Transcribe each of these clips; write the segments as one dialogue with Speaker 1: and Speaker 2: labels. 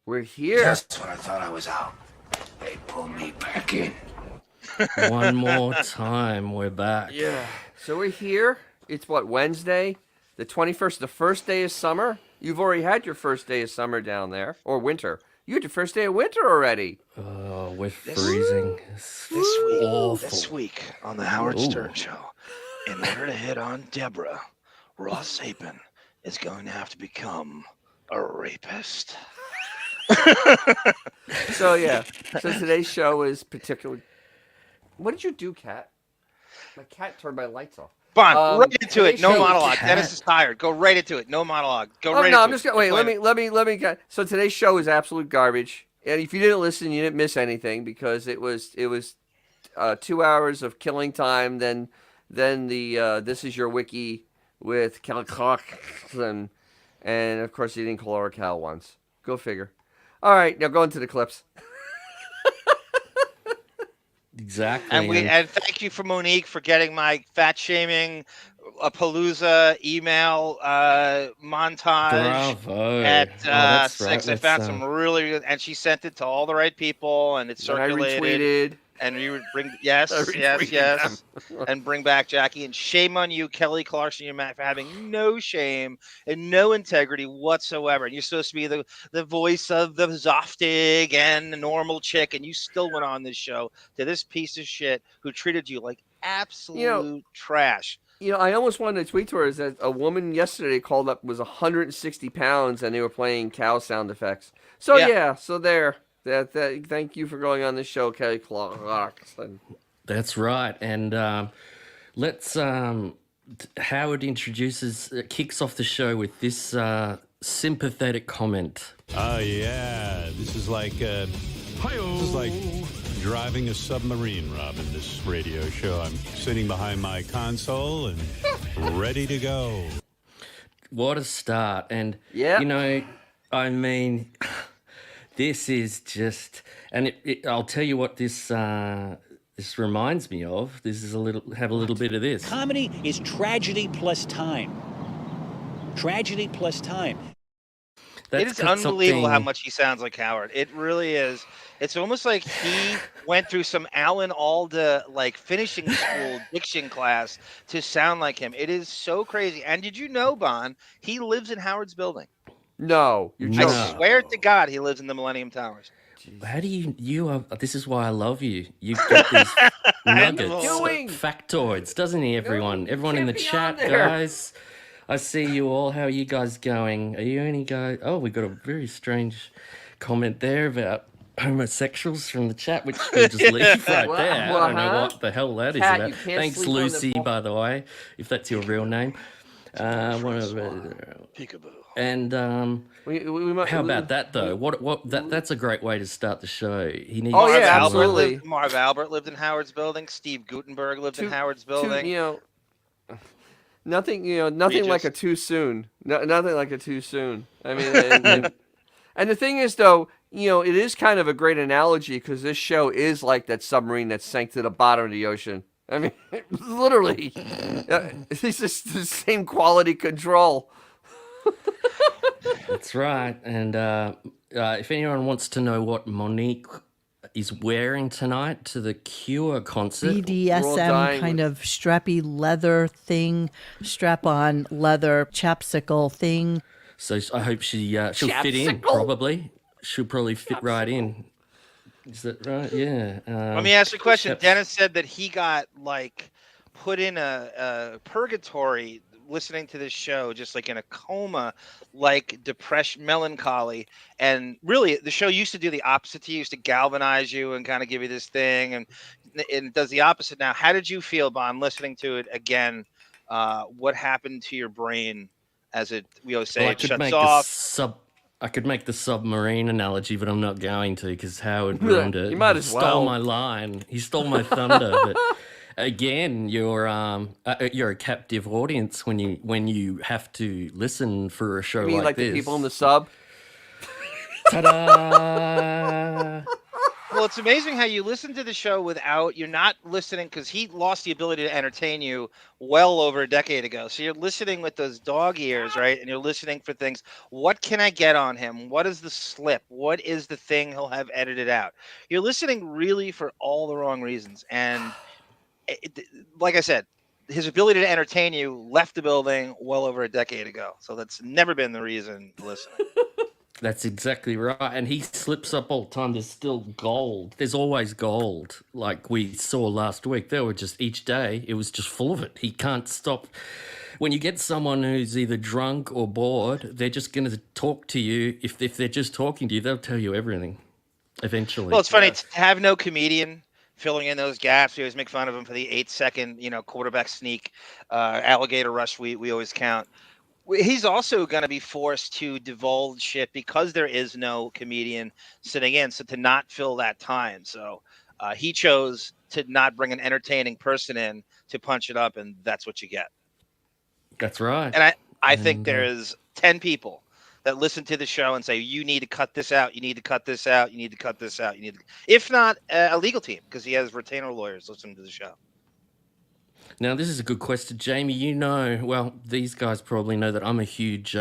Speaker 1: We're here.
Speaker 2: Just when I thought I was out, they pulled me back in.
Speaker 3: One more time, we're back.
Speaker 1: Yeah. So we're here. It's what, Wednesday? The 21st, the first day of summer? You've already had your first day of summer down there. Or winter. You had your first day of winter already.
Speaker 3: Oh, we're freezing.
Speaker 4: This week on the Howard Stern Show, in order to hit on Deborah, Ross Sapin is going to have to become a rapist.
Speaker 1: So today's show is particularly. What did you do, Kat? My cat turned my lights off.
Speaker 4: Bon, right into it. No monologue.
Speaker 3: Cat.
Speaker 4: Dennis is tired. Go right into it. No monologue. Go right
Speaker 1: no,
Speaker 4: into
Speaker 1: I'm
Speaker 4: it.
Speaker 1: just gonna wait. Let me. So today's show is absolute garbage. And if you didn't listen, you didn't miss anything because it was 2 hours of killing time. Then the This Is Your Wiki with Clarkson, and of course you didn't call her a cow once. Go figure. All right, now go into the clips.
Speaker 3: Exactly.
Speaker 4: And thank you for Monique for getting my fat shaming a Palooza email montage
Speaker 3: Bravo.
Speaker 4: at 6. I found some really good, and she sent it to all the right people, and it circulated.
Speaker 1: I retweeted.
Speaker 4: And you would bring yes, and bring back Jackie. And shame on you, Kelly Clarkson, you Matt, for having no shame and no integrity whatsoever. And you're supposed to be the voice of the Zoftig and the normal chick, and you still went on this show to this piece of shit who treated you like absolute trash.
Speaker 1: You know, I almost wanted to tweet to her is that a woman yesterday called up, was 160 pounds, and they were playing cow sound effects. So so there. Thank you for going on this show, Kelly Clarkson.
Speaker 3: That's right. And let's Howard kicks off the show with this sympathetic comment.
Speaker 5: Oh yeah, this is like driving a submarine, Robin. This radio show. I'm sitting behind my console and ready to go.
Speaker 3: What a start! And
Speaker 1: yeah,
Speaker 3: you know, I mean. This is just, and I'll tell you what this reminds me of. This is have a little bit of this.
Speaker 6: Comedy is tragedy plus time. Tragedy plus time.
Speaker 4: It is unbelievable how much he sounds like Howard. It really is. It's almost like he went through some Alan Alda finishing school diction class to sound like him. It is so crazy. And did you know, Bon, he lives in Howard's building?
Speaker 1: No, you're joking.
Speaker 4: I swear to God, he lives in the Millennium Towers.
Speaker 3: How do you this is why I love you. You get these nuggets, factoids, doesn't he, everyone? Everyone in the chat, guys. I see you all. How are you guys going? Are you any guys? Oh, we got a very strange comment there about homosexuals from the chat, which we'll just leave right there. I don't know what the hell that is about. Thanks, Lucy, by the way, if that's your real name.
Speaker 4: Peekaboo.
Speaker 3: And how about that though? That's a great way to start the show. He needs.
Speaker 1: Oh yeah, absolutely.
Speaker 4: Marv Albert lived in Howard's building. Steve Guttenberg lived in Howard's building.
Speaker 1: Nothing like a too soon. Nothing like a too soon. I mean, and the thing is though, it is kind of a great analogy because this show is like that submarine that sank to the bottom of the ocean. I mean, literally, it's just the same quality control.
Speaker 3: That's right. And if anyone wants to know what Monique is wearing tonight to the Cure concert,
Speaker 7: BDSM kind of strappy leather thing, strap-on leather chapsicle thing.
Speaker 3: So I hope she'll fit in. Probably she'll probably fit right in. Is that right? Yeah.
Speaker 4: Let me ask you a question. Dennis said that he got put in a purgatory listening to this show, just in a coma, depression, melancholy. And really, the show used to do the opposite. It used to galvanize you and kind of give you this thing, and it does the opposite now. How did you feel, Bon, listening to it again? What happened to your brain as we always say, it shuts off?
Speaker 3: I could make the submarine analogy, but I'm not going to because Howard ruined it.
Speaker 1: You might as well.
Speaker 3: He stole my line. He stole my thunder. But again, you're a captive audience when you have to listen for a show
Speaker 1: like
Speaker 3: this.
Speaker 1: The people in the sub?
Speaker 3: Ta-da!
Speaker 4: Well, it's amazing how you listen to the show you're not listening because he lost the ability to entertain you well over a decade ago. So you're listening with those dog ears, right? And you're listening for things. What can I get on him? What is the slip? What is the thing he'll have edited out? You're listening really for all the wrong reasons. And like I said, his ability to entertain you left the building well over a decade ago. So that's never been the reason listening.
Speaker 3: That's exactly right. And he slips up all the time. There's still gold. There's always gold. Like we saw last week, there were just each day, it was just full of it. He can't stop. When you get someone who's either drunk or bored, they're just going to talk to you. If they're just talking to you, they'll tell you everything eventually.
Speaker 4: Well, it's funny to have no comedian filling in those gaps. We always make fun of him for the 8-second, quarterback sneak, alligator rush. We always count. He's also going to be forced to divulge shit because there is no comedian sitting in. So to not fill that time. So he chose to not bring an entertaining person in to punch it up. And that's what you get.
Speaker 3: That's right.
Speaker 4: And I think there's 10 people that listen to the show and say, you need to cut this out. You need to cut this out. You need to cut this out. If not a legal team, because he has retainer lawyers listening to the show.
Speaker 3: Now, this is a good question. Jamie, well, these guys probably know that I'm a huge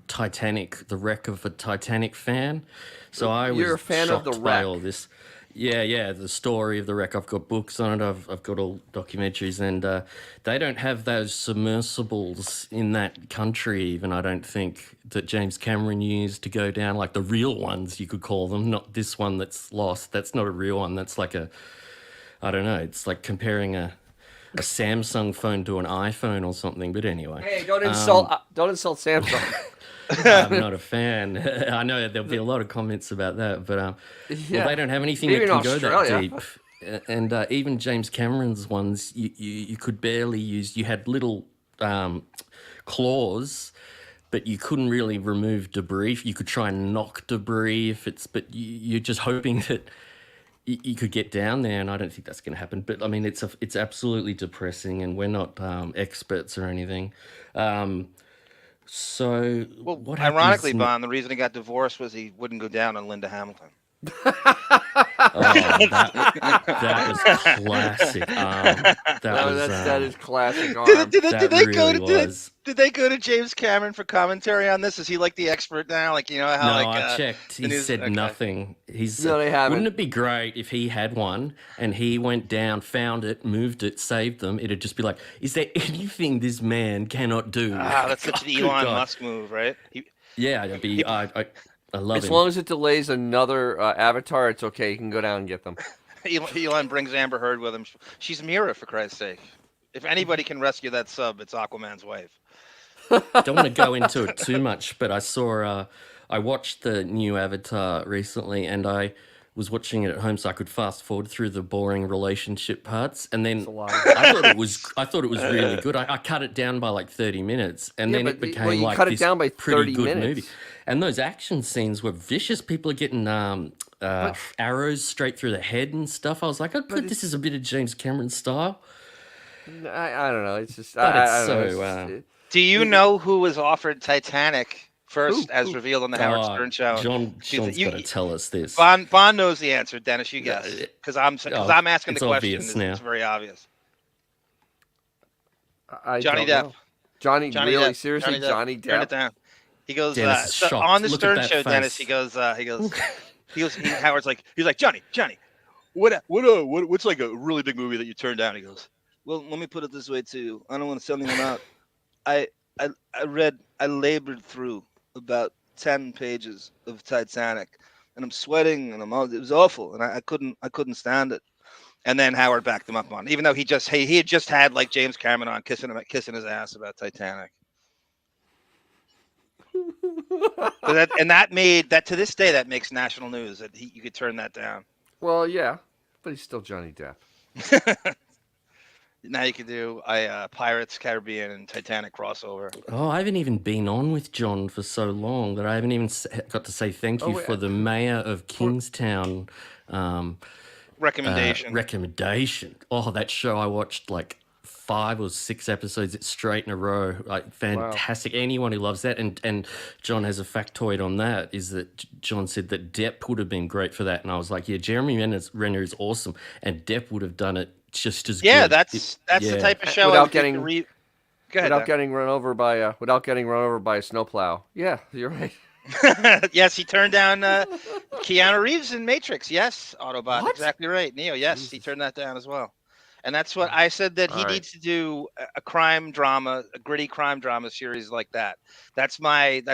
Speaker 3: Titanic, the wreck of a Titanic fan. So
Speaker 1: You're a fan of the
Speaker 3: by
Speaker 1: wreck.
Speaker 3: all this. Yeah, the story of the wreck. I've got books on it. I've got all documentaries, and they don't have those submersibles in that country even, I don't think, that James Cameron used to go down, like the real ones, you could call them, not this one that's lost. That's not a real one. That's like I don't know, it's like comparing a Samsung phone to an iPhone or something. But anyway.
Speaker 1: Hey, don't insult Samsung.
Speaker 3: I'm not a fan. I know there'll be a lot of comments about that, but well, they don't have anything
Speaker 1: Maybe
Speaker 3: that
Speaker 1: in
Speaker 3: can go that
Speaker 1: Australia.
Speaker 3: deep. And even James Cameron's ones, you could barely use. You had little claws, but you couldn't really remove debris. You could try and knock debris but you're just hoping that you could get down there, and I don't think that's going to happen. But I mean, it's absolutely depressing, and we're not experts or anything. So,
Speaker 4: Well,
Speaker 3: what
Speaker 4: ironically,
Speaker 3: happens
Speaker 4: Bon, the reason he got divorced was he wouldn't go down on Linda Hamilton.
Speaker 3: that was classic.
Speaker 1: That is classic.
Speaker 4: Did they go to James Cameron for commentary on this? Is he like the expert now? Like how
Speaker 3: no, I checked. He said nothing.
Speaker 1: No, they haven't.
Speaker 3: Wouldn't it be great if he had one and he went down, found it, moved it, saved them? It'd just be like, is there anything this man cannot do?
Speaker 4: That's such an Elon Musk move, right?
Speaker 3: Yeah, it'd be. I love
Speaker 1: As
Speaker 3: him.
Speaker 1: long as it delays another Avatar, it's okay. You can go down and get them.
Speaker 4: Elon brings Amber Heard with him. She's Mira, for Christ's sake. If anybody can rescue that sub, it's Aquaman's wife.
Speaker 3: Don't want to go into it too much, but I watched the new Avatar recently, and I was watching it at home so I could fast forward through the boring relationship parts, and then I thought it was really good. I cut it down by like 30 minutes, and then it became like
Speaker 1: cut it
Speaker 3: this
Speaker 1: down by
Speaker 3: pretty
Speaker 1: 30
Speaker 3: good
Speaker 1: minutes.
Speaker 3: movie. And those action scenes were vicious. People are getting arrows straight through the head and stuff. I was like, oh, good, this is a bit of James Cameron style.
Speaker 1: I don't know. It's just.
Speaker 3: But
Speaker 1: I don't know.
Speaker 4: Do you know who was offered Titanic first, as revealed on the Howard Stern show?
Speaker 3: John's got to tell us this.
Speaker 4: Bon knows the answer. Dennis, you guess, because I'm asking the question. It's very obvious. Johnny Depp.
Speaker 1: Know. Johnny really?
Speaker 4: Depp.
Speaker 1: Seriously? Johnny Depp?
Speaker 4: Turn it down. He goes
Speaker 3: so
Speaker 4: on the
Speaker 3: Look
Speaker 4: Stern
Speaker 3: at that
Speaker 4: show.
Speaker 3: face.
Speaker 4: Dennis. He goes. Howard's like. He's like Johnny. What's like a really big movie that you turned down? He goes. Well, let me put it this way too. I don't want to sell anyone out. I labored through about 10 pages of Titanic, and I'm sweating, and it was awful, and I couldn't stand it. And then Howard backed him up on it, even though he had just had like James Cameron on kissing his ass about Titanic. That made that to this day that makes national news that you could turn that down.
Speaker 1: Well, yeah, but he's still Johnny Depp.
Speaker 4: Now you could do Pirates, Caribbean, and Titanic crossover.
Speaker 3: Oh, I haven't even been on with John for so long that I haven't even got to say thank you for the mayor of Kingstown
Speaker 4: recommendation.
Speaker 3: Recommendation. Oh, that show I watched like 5 or 6 episodes straight in a row. Like fantastic. Anyone who loves that, and John has a factoid on that, is that John said that Depp would have been great for that, and I was like, yeah, Jeremy Renner is awesome, and Depp would have done it just as good.
Speaker 4: Yeah, that's the type of show
Speaker 1: without
Speaker 4: I
Speaker 1: getting
Speaker 4: Go ahead,
Speaker 1: without getting run over by a snowplow. Yeah, you're right.
Speaker 4: Yes, he turned down Keanu Reeves in Matrix. Yes, Autobot.
Speaker 1: What?
Speaker 4: Exactly right. Neo, yes, he turned that down as well. And that's what I said, that he
Speaker 1: All right.
Speaker 4: needs to do a crime drama, a gritty crime drama series like that. That's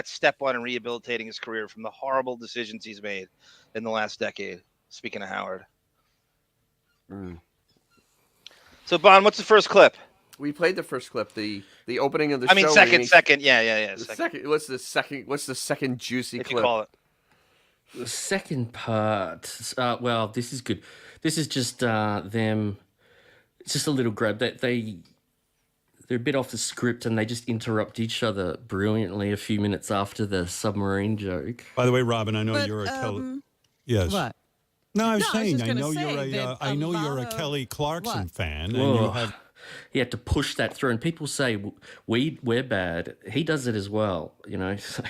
Speaker 4: step one in rehabilitating his career from the horrible decisions he's made in the last decade. Speaking of Howard. So, Bon, what's the first clip?
Speaker 1: We played the first clip, the opening of the show.
Speaker 4: I mean, second. Yeah.
Speaker 1: Second. What's the second juicy
Speaker 4: If
Speaker 1: clip?
Speaker 4: you call it.
Speaker 3: The second part, well, this is good. This is just them. It's just a little grab that they're a bit off the script, and they just interrupt each other brilliantly a few minutes after the submarine joke.
Speaker 5: By the way, Robin, I know you're a Kelly. Yes.
Speaker 7: What?
Speaker 5: No, I was
Speaker 7: just
Speaker 5: saying, I
Speaker 7: gonna
Speaker 5: know
Speaker 7: say that
Speaker 5: I know you're a
Speaker 7: lot of-
Speaker 5: Kelly Clarkson
Speaker 7: What?
Speaker 5: fan, and
Speaker 3: Whoa.
Speaker 5: you have.
Speaker 3: He had to push that through, and people say we're bad. He does it as well, you know. So,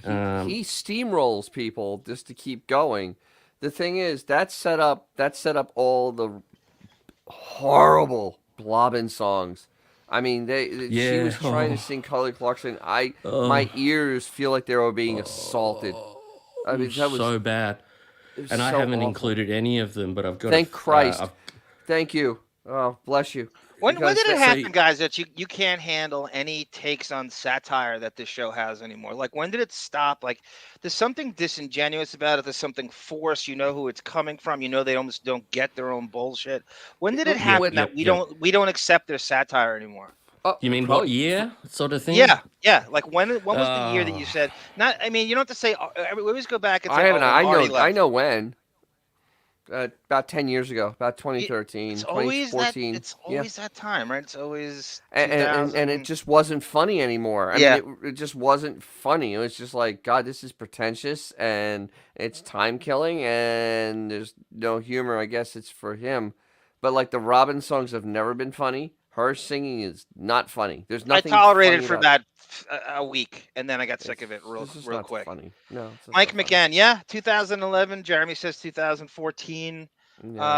Speaker 1: He steamrolls people just to keep going. The thing is, that set up all the horrible Blobbin songs. I mean, she was trying to sing Kelly Clarkson. My ears feel like they were being assaulted. I mean, that was
Speaker 3: so bad.
Speaker 1: was
Speaker 3: And I
Speaker 1: so
Speaker 3: haven't
Speaker 1: awful.
Speaker 3: included any of them, but I've got.
Speaker 1: Thank Christ. Thank you. Oh, bless you.
Speaker 4: When
Speaker 1: Because
Speaker 4: did it
Speaker 1: that-
Speaker 4: happen, guys, that you can't handle any takes on satire that this show has anymore? Like, when did it stop? Like, there's something disingenuous about it. There's something forced. You know who it's coming from. You know they almost don't get their own bullshit. When did it happen that we don't accept their satire anymore?
Speaker 3: You mean what year, sort of thing?
Speaker 4: Yeah. Like, when was the year that you said? Not. I mean, you don't have to say. We always go back and say.
Speaker 1: I know when. About 10 years ago, about 2013,
Speaker 4: It's always
Speaker 1: 2014.
Speaker 4: It's always that time, right? It's always
Speaker 1: and it just wasn't funny anymore. I mean, it just wasn't funny. It was just like, God, this is pretentious and it's time killing and there's no humor. I guess it's for him. But like the Robin songs have never been funny. Her singing is not funny. There's nothing.
Speaker 4: I tolerated
Speaker 1: funny
Speaker 4: for
Speaker 1: about
Speaker 4: about a week, and then I got sick of it real
Speaker 1: not
Speaker 4: quick.
Speaker 1: Funny. No, it's just
Speaker 4: Mike
Speaker 1: not funny.
Speaker 4: McGann, 2011. Jeremy says 2014,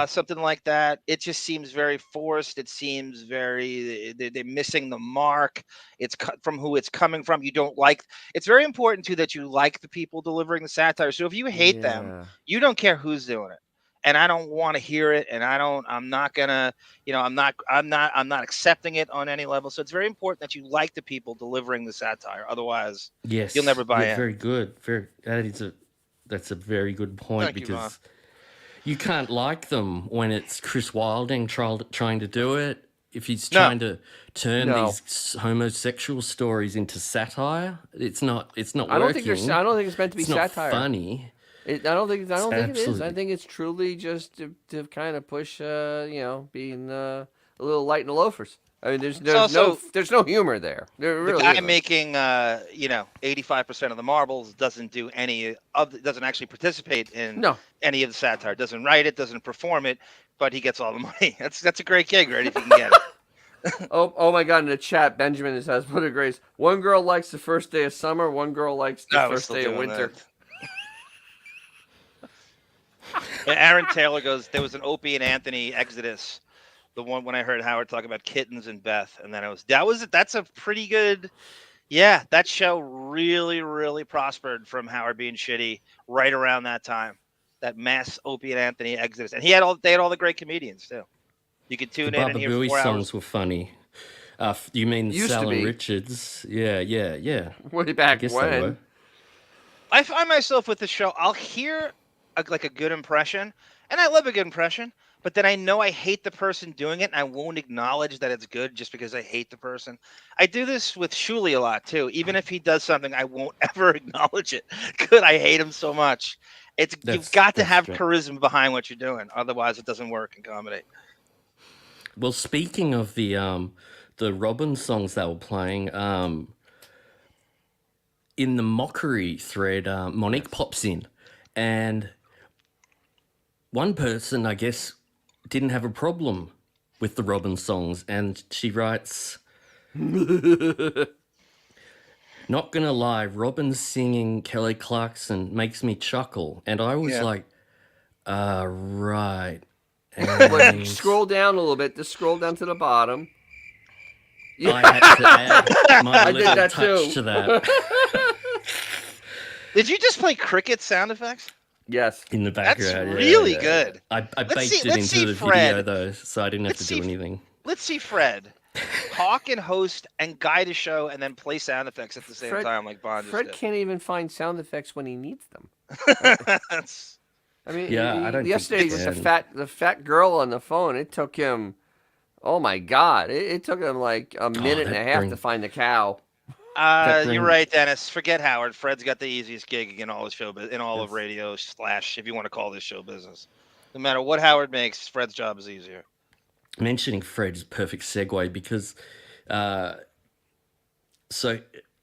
Speaker 4: something like that. It just seems very forced. It seems very they're missing the mark. It's from who it's coming from. You don't like. It's very important too that you like the people delivering the satire. So if you hate them, you don't care who's doing it. And I don't want to hear it, and I'm not gonna, I'm not accepting it on any level. So it's very important that you like the people delivering the satire. Otherwise, you'll never buy in.
Speaker 3: Very good. That's a very good point.
Speaker 4: Thank you,
Speaker 3: because you can't like them when it's Chris Wilding trying to do it. If he's trying to turn these homosexual stories into satire, it's not working.
Speaker 1: I don't think it's meant to be
Speaker 3: it's not
Speaker 1: satire.
Speaker 3: funny.
Speaker 1: I don't think it is. I
Speaker 3: Absolutely.
Speaker 1: think it's truly just to kind of push, being a little light in the loafers. I mean, there's no humor there. There really
Speaker 4: the guy
Speaker 1: isn't.
Speaker 4: making 85% of the marbles doesn't actually participate in any of the satire. Doesn't write it, doesn't perform it, but he gets all the money. That's a great gig, right? If you can get it.
Speaker 1: Oh my God! In the chat, Benjamin has put a grace. One girl likes the first day of summer. One girl likes the first day of winter.
Speaker 4: Aaron Taylor goes, there was an Opie and Anthony Exodus. The one when I heard Howard talk about kittens and Beth, and then that's a pretty good. Yeah, that show really, really prospered from Howard being shitty right around that time. That mass Opie and Anthony Exodus, and they had all the great comedians too. You could tune in and hear
Speaker 3: Baba
Speaker 4: 4
Speaker 3: Booey
Speaker 4: hours.
Speaker 3: songs were funny. You mean
Speaker 1: Used
Speaker 3: Sal
Speaker 1: to
Speaker 3: and
Speaker 1: be.
Speaker 3: Richards? Yeah.
Speaker 1: Way back
Speaker 3: Guess they
Speaker 1: when.
Speaker 3: were.
Speaker 4: I find myself with the show. I'll hear a good impression, and I love a good impression. But then I know I hate the person doing it, and I won't acknowledge that it's good just because I hate the person. I do this with Shuli a lot too. Even if he does something, I won't ever acknowledge it. Good, I hate him so much. You've got to have charisma behind what you're doing, otherwise it doesn't work in comedy.
Speaker 3: Well, speaking of the Robin songs they were playing, in the mockery thread, Monique pops in, and one person, I guess, didn't have a problem with the Robin songs, and she writes, "Not gonna lie, Robin singing Kelly Clarkson makes me chuckle," and I was like, right." And
Speaker 1: Scroll down a little bit. Just scroll down to the bottom.
Speaker 3: I had to add my
Speaker 1: I did
Speaker 3: little
Speaker 1: that
Speaker 3: touch
Speaker 1: too.
Speaker 3: to that
Speaker 4: Did you just play cricket sound effects?
Speaker 1: Yes.
Speaker 3: in the background.
Speaker 4: That's really good.
Speaker 3: I
Speaker 4: Let's
Speaker 3: baked
Speaker 4: see-
Speaker 3: it
Speaker 4: let's
Speaker 3: into
Speaker 4: see
Speaker 3: the
Speaker 4: Fred.
Speaker 3: video though, so I didn't have
Speaker 4: Let's
Speaker 3: to do
Speaker 4: see-
Speaker 3: anything.
Speaker 4: Let's see Fred talk and host and guide a show and then play sound effects at the same time like Bon
Speaker 1: Fred
Speaker 4: just
Speaker 1: can't even find sound effects when he needs them.
Speaker 4: did.
Speaker 1: I mean,
Speaker 3: Yeah, I don't think
Speaker 1: yesterday
Speaker 3: he
Speaker 1: with
Speaker 3: can.
Speaker 1: the fat girl on the phone, it took him. Oh my God! It took him like a minute and a
Speaker 3: that
Speaker 1: half
Speaker 3: bring-
Speaker 1: to find the cow.
Speaker 4: You're right, Dennis. Forget Howard. Fred's got the easiest gig in all of radio / if you want to call this show business. No matter what Howard makes, Fred's job is easier.
Speaker 3: Mentioning Fred is a perfect segue because, so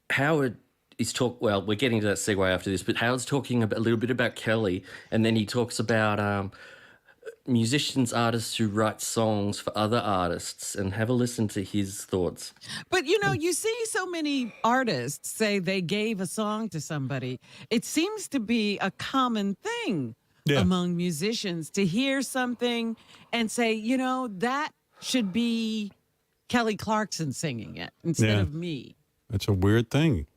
Speaker 3: Howard is well, we're getting to that segue after this, but Howard's talking a little bit about Kelly, and then he talks about musicians, artists who write songs for other artists, and have a listen to his thoughts.
Speaker 8: But you see so many artists say they gave a song to somebody. It seems to be a common thing among musicians to hear something and say, that should be Kelly Clarkson singing it instead of me.
Speaker 5: It's a weird thing.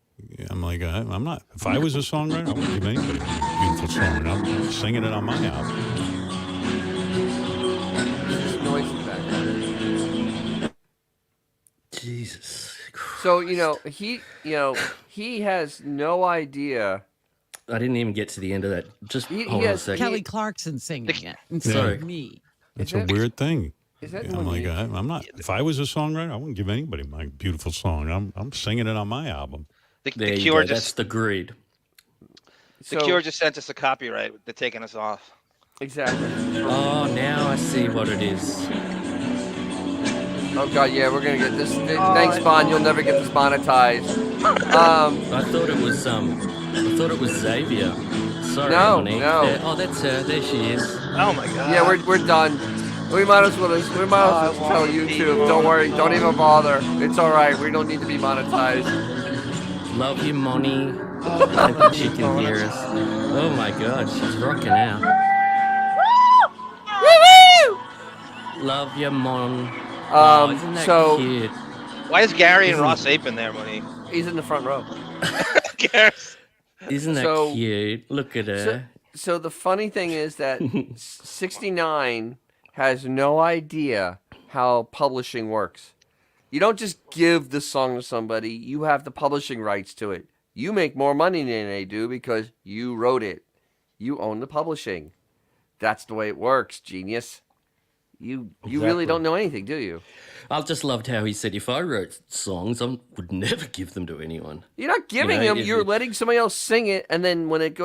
Speaker 5: I'm like, I'm not. If I was a songwriter, I wouldn't give anybody a beautiful song. I'm singing it on my album.
Speaker 1: There's noise in the background.
Speaker 3: Jesus.
Speaker 1: So he has no idea.
Speaker 3: I didn't even get to the end of that. Just
Speaker 1: He
Speaker 3: hold on a
Speaker 1: has
Speaker 3: second.
Speaker 8: Kelly Clarkson singing it instead of me.
Speaker 5: It's a weird thing.
Speaker 1: Is that
Speaker 5: I'm like, I'm not. If I was a songwriter, I wouldn't give anybody my beautiful song. I'm singing it on my album.
Speaker 3: There
Speaker 4: The
Speaker 3: you
Speaker 4: Cure
Speaker 3: go. That's
Speaker 4: just
Speaker 3: the greed.
Speaker 4: the Cure just sent us a copyright. They're taking us off.
Speaker 1: Exactly.
Speaker 3: Oh, now I see what it is.
Speaker 1: Oh God, yeah, we're gonna get this. Thanks, Bon. You'll never get this monetized.
Speaker 3: I thought it was Xavier. Sorry,
Speaker 1: No,
Speaker 3: Monique.
Speaker 1: no.
Speaker 3: Oh, that's her. There she is.
Speaker 4: Oh my God.
Speaker 1: Yeah, we're done. We might as well tell YouTube. Don't worry. Don't even bother. It's all right. We don't need to be monetized.
Speaker 3: Love you, Moni. I think she can hear us. Oh my God, she's rocking out. Love you, Mon. Oh, isn't that
Speaker 1: so-
Speaker 3: cute?
Speaker 4: Why is Gary and Ross Apin there, Money?
Speaker 1: He's in the front row.
Speaker 3: Isn't that
Speaker 1: So-
Speaker 3: cute? Look at her.
Speaker 1: So the funny thing is that 69 has no idea how publishing works. You don't just give the song to somebody. You have the publishing rights to it. You make more money than they do because you wrote it. You own the publishing. That's the way it works, genius. You really don't know anything, do you?
Speaker 3: I just loved how he said, if I wrote songs, I would never give them to anyone.
Speaker 1: You're not giving
Speaker 3: You know,
Speaker 1: them.
Speaker 3: if
Speaker 1: You're
Speaker 3: you-
Speaker 1: letting somebody else sing it, and then when it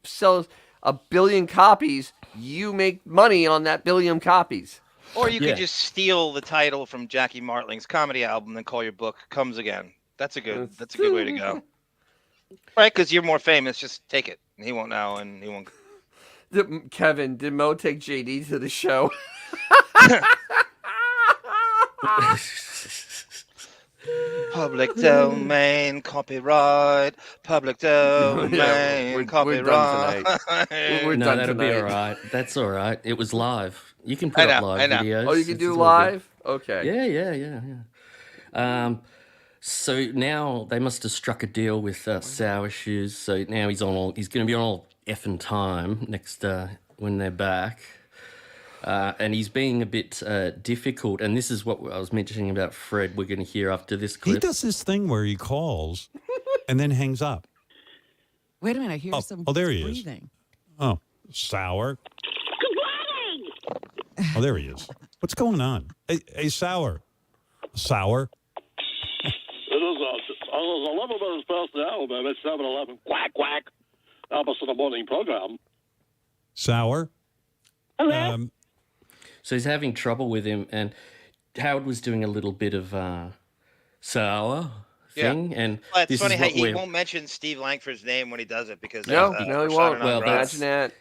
Speaker 1: sells a billion copies, you make money on that billion copies.
Speaker 4: Or you
Speaker 3: Yeah.
Speaker 4: could just steal the title from Jackie Martling's comedy album and call your book "Comes Again." That's a good way to go. Right? Because you're more famous. Just take it. He won't know, and he won't.
Speaker 1: Kevin, did Mo take JD to the show?
Speaker 4: Public domain copyright. Public domain
Speaker 1: we're
Speaker 4: copyright.
Speaker 1: done We're
Speaker 3: No,
Speaker 1: done
Speaker 3: that'll be
Speaker 1: tonight.
Speaker 3: all right. That's all right. It was live. You can put
Speaker 4: I
Speaker 3: up
Speaker 4: know,
Speaker 3: live
Speaker 4: I know.
Speaker 3: videos.
Speaker 1: Oh, you can
Speaker 3: It's
Speaker 1: do
Speaker 3: all
Speaker 1: live? Okay.
Speaker 3: good. Yeah. So now they must have struck a deal with Sour Shoes. So now he's going to be on all effing time next when they're back. And he's being a bit difficult. And this is what I was mentioning about Fred. We're going to hear after this
Speaker 5: He
Speaker 3: clip.
Speaker 5: does this thing where he calls and then hangs up.
Speaker 8: Wait a minute, I hear
Speaker 5: Oh, there he is.
Speaker 8: breathing.
Speaker 5: Oh, Sour. Oh, there he is. What's going on? Hey, Sour. Sour.
Speaker 9: It is 11 minutes past the hour, baby. It's 7:11. Quack, quack. Almost in the morning program.
Speaker 5: Sour.
Speaker 9: Hello?
Speaker 3: So he's having trouble with him. And Howard was doing a little bit of sour thing. And
Speaker 4: Well, it's
Speaker 3: this
Speaker 4: funny
Speaker 3: is
Speaker 4: how
Speaker 3: what
Speaker 4: he
Speaker 3: we're...
Speaker 4: won't mention Steve Langford's name when he does it because
Speaker 1: No, he
Speaker 4: Sean
Speaker 1: won't.
Speaker 4: O'Brien.
Speaker 1: Imagine that.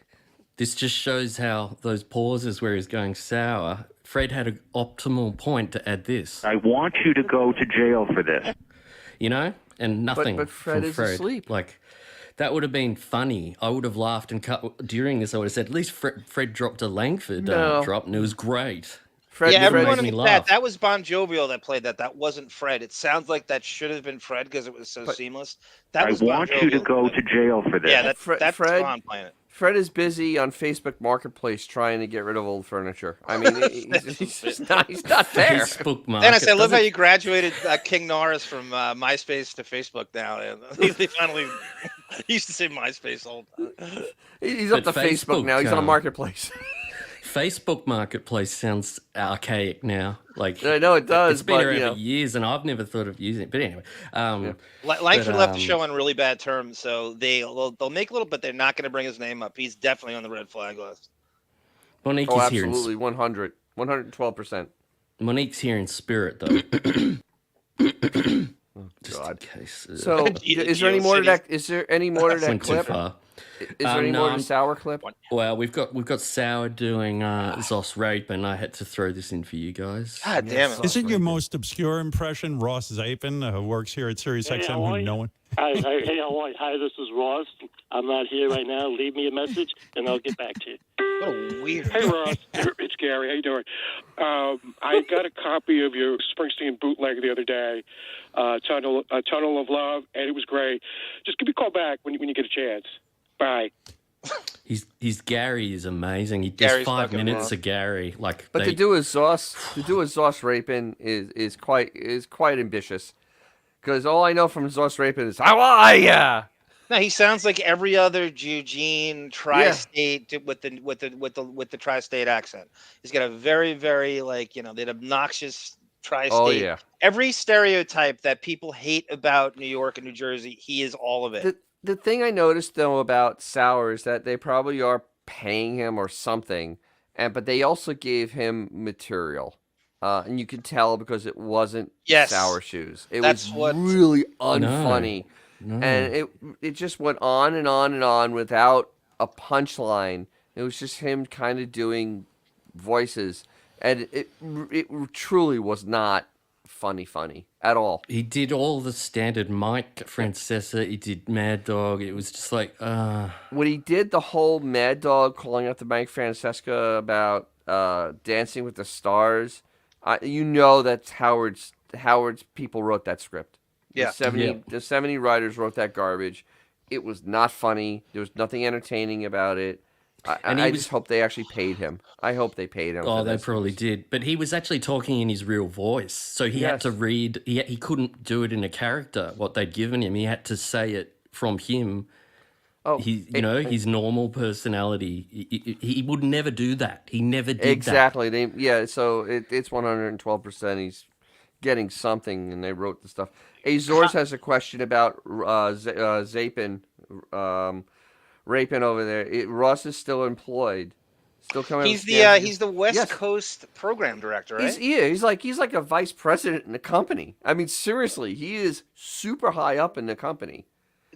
Speaker 3: This just shows how those pauses where he's going sour. Fred had an optimal point to add this.
Speaker 10: I want you to go to jail for this.
Speaker 3: You know? And nothing
Speaker 1: But Fred
Speaker 3: from
Speaker 1: is
Speaker 3: Fred.
Speaker 1: asleep.
Speaker 3: Like, that would have been funny. I would have laughed and cut during this. I would have said, at least Fred dropped a Langford drop, and it was great.
Speaker 4: Everyone
Speaker 3: made me
Speaker 4: in
Speaker 3: laugh.
Speaker 4: that was BonJovial that played that. That wasn't Fred. It sounds like that should have been Fred because it was so seamless. That was
Speaker 10: want you to go to jail for this.
Speaker 4: Yeah, that's
Speaker 1: Fred
Speaker 4: Ron playing it.
Speaker 1: Fred is busy on Facebook Marketplace trying to get rid of old furniture. I mean, he's just not. He's not there.
Speaker 3: Facebook market.
Speaker 4: Dennis, I love how you graduated King Norris from MySpace to Facebook now. They finally he used to say MySpace all the time.
Speaker 1: He's up to Facebook now. He's on Marketplace.
Speaker 3: Facebook Marketplace sounds archaic now. Like
Speaker 1: I know it does.
Speaker 3: It's been
Speaker 1: but,
Speaker 3: around for years, and I've never thought of using it. But anyway,
Speaker 4: Langford left the show on really bad terms, so they'll make a little, but they're not going to bring his name up. He's definitely on the red flag list.
Speaker 3: Monique
Speaker 1: oh,
Speaker 3: is here.
Speaker 1: Absolutely, 112%.
Speaker 3: Monique's here in spirit, though. Just in case.
Speaker 1: So, is there any more to that? Is there any more to that
Speaker 3: Went
Speaker 1: clip?
Speaker 3: too far.
Speaker 1: Is there any more to Sour clip?
Speaker 3: Well, we've got Sour doing Zos Rape, and I had to throw this in for you guys.
Speaker 4: God damn it!
Speaker 5: Isn't your most obscure impression Ross Zapin, who works here at Sirius XM, who no one?
Speaker 9: Hey, how are you? Hi, this is Ross. I'm not here right now. Leave me a message, and I'll get back to you.
Speaker 4: What a weird.
Speaker 9: Hey, Ross. It's Gary. How you doing? I got a copy of your Springsteen bootleg the other day, Tunnel of Love, and it was great. Just give me a call back when you get a chance. Bye.
Speaker 3: He's Gary is amazing. He does 5 minutes of Gary.
Speaker 1: But to do a Zos Rapin is quite ambitious. Because all I know from Zos Rapin is how are ya?
Speaker 4: No, he sounds like every other Eugene tri-state with the tri-state accent. He's got a very, very that obnoxious tri-state.
Speaker 1: Oh yeah.
Speaker 4: Every stereotype that people hate about New York and New Jersey, he is all of it.
Speaker 1: The thing I noticed though about Sour is that they probably are paying him or something, but they also gave him material, and you could tell because it wasn't Sour Shoes. It was really unfunny, and it just went on and on and on without a punchline. It was just him kind of doing voices, and it truly was not funny at all.
Speaker 3: He did all the standard Mike Francesa. He did Mad Dog. It was just like,
Speaker 1: when he did the whole Mad Dog calling out to Mike Francesca about Dancing with the Stars, that's Howard's people wrote that script.
Speaker 4: Yeah.
Speaker 1: The 70 writers wrote that garbage. It was not funny. There was nothing entertaining about it. I just hope they actually paid him. I hope they paid him.
Speaker 3: Oh, they probably did. But he was actually talking in his real voice. So he had to read. He couldn't do it in a character, what they'd given him. He had to say it from him. Oh, his normal personality. He would never do that. He never did
Speaker 1: exactly. That. So it's 112%. He's getting something, and they wrote the stuff. Azores has a question about Zapin. Raping over there. Ross is still employed, still coming.
Speaker 4: He's the West Coast program director, right?
Speaker 1: He's like a vice president in the company. I mean, seriously, he is super high up in the company.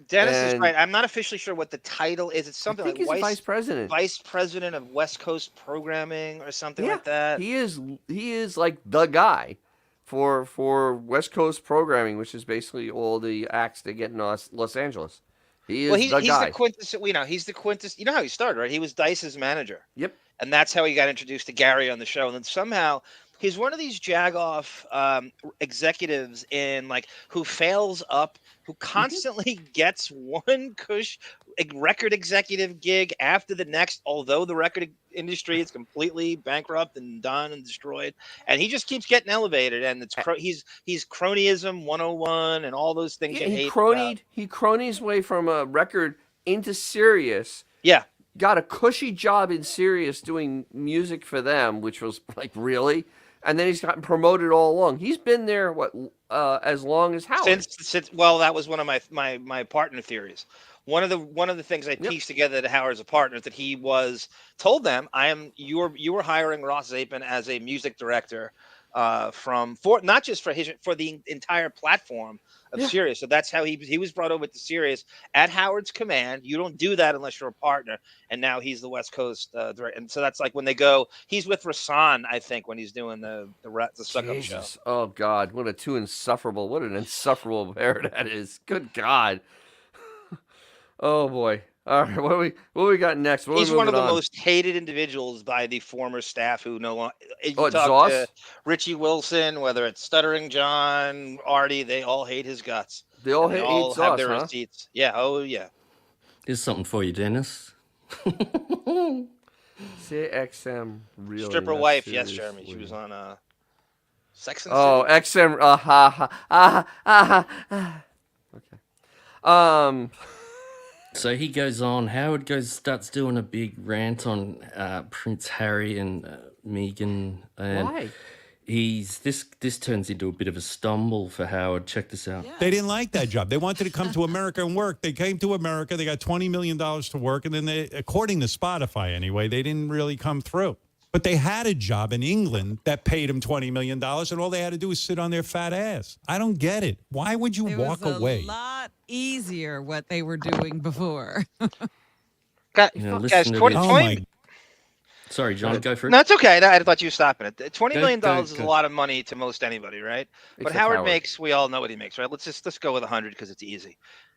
Speaker 4: Dennis is right. I'm not officially sure what the title is. It's something like
Speaker 1: vice president
Speaker 4: of West Coast programming or something like that.
Speaker 1: He is like the guy for West Coast programming, which is basically all the acts they get in Los Angeles. He's the guy.
Speaker 4: The quintessence. He's the quintessence. You know how he started, right? He was Dice's manager.
Speaker 1: Yep.
Speaker 4: And that's how he got introduced to Gary on the show. And then somehow he's one of these jagoff executives who fails up, who constantly gets one record executive gig after the next, although the record industry is completely bankrupt and done and destroyed, and he just keeps getting elevated. And he's cronyism 101 and all those things. He
Speaker 1: cronied his way from a record into Sirius.
Speaker 4: Yeah,
Speaker 1: got a cushy job in Sirius doing music for them, which was like really. And then he's gotten promoted all along. He's been there as long as Howard.
Speaker 4: Since that was one of my partner theories. One of the things I pieced together that Howard's a partner is that he told them, you were hiring Ross Zapin as a music director for not just for the entire platform of Sirius. So that's how he was brought over to Sirius at Howard's command. You don't do that unless you're a partner. And now he's the West Coast director. And so that's like when they go. He's with Rasan, I think, when he's doing the suck up show.
Speaker 1: Oh God, what an insufferable pair that is. Good God. Oh boy. All right, what we got next?
Speaker 4: He's one of the most hated individuals by the former staff who no longer. You talk
Speaker 1: Zoss?
Speaker 4: to Richie Wilson, whether it's Stuttering John, Artie, they all hate his guts.
Speaker 1: They all
Speaker 4: hate
Speaker 1: Zoss,
Speaker 4: have their
Speaker 1: huh?
Speaker 4: receipts. Yeah. Oh yeah.
Speaker 3: Here's something for you, Dennis.
Speaker 1: CXM really
Speaker 4: Stripper wife, yes, Jeremy. She was on Sex and
Speaker 1: Oh,
Speaker 4: City.
Speaker 1: XM. Okay.
Speaker 3: So he goes on. Howard starts doing a big rant on Prince Harry and Meghan. And
Speaker 1: Why?
Speaker 3: This turns into a bit of a stumble for Howard. Check this out.
Speaker 5: They didn't like that job. They wanted to come to America and work. They came to America. They got $20 million to work. And then according to Spotify anyway, they didn't really come through. But they had a job in England that paid them $20 million. And all they had to do was sit on their fat ass. I don't get it. Why would you walk away?
Speaker 8: It was a lot easier what they were doing before.
Speaker 4: Guys,
Speaker 3: listen to
Speaker 4: 20,
Speaker 3: this.
Speaker 4: 20
Speaker 3: Sorry, John, go for it.
Speaker 4: No, it's okay. I thought you were stopping it. $20 million
Speaker 3: Go.
Speaker 4: is a lot of money to most anybody, right? But
Speaker 1: Except
Speaker 4: Howard
Speaker 1: Howard.
Speaker 4: makes, we all know what he makes, right? Let's go with 100 because it's easy.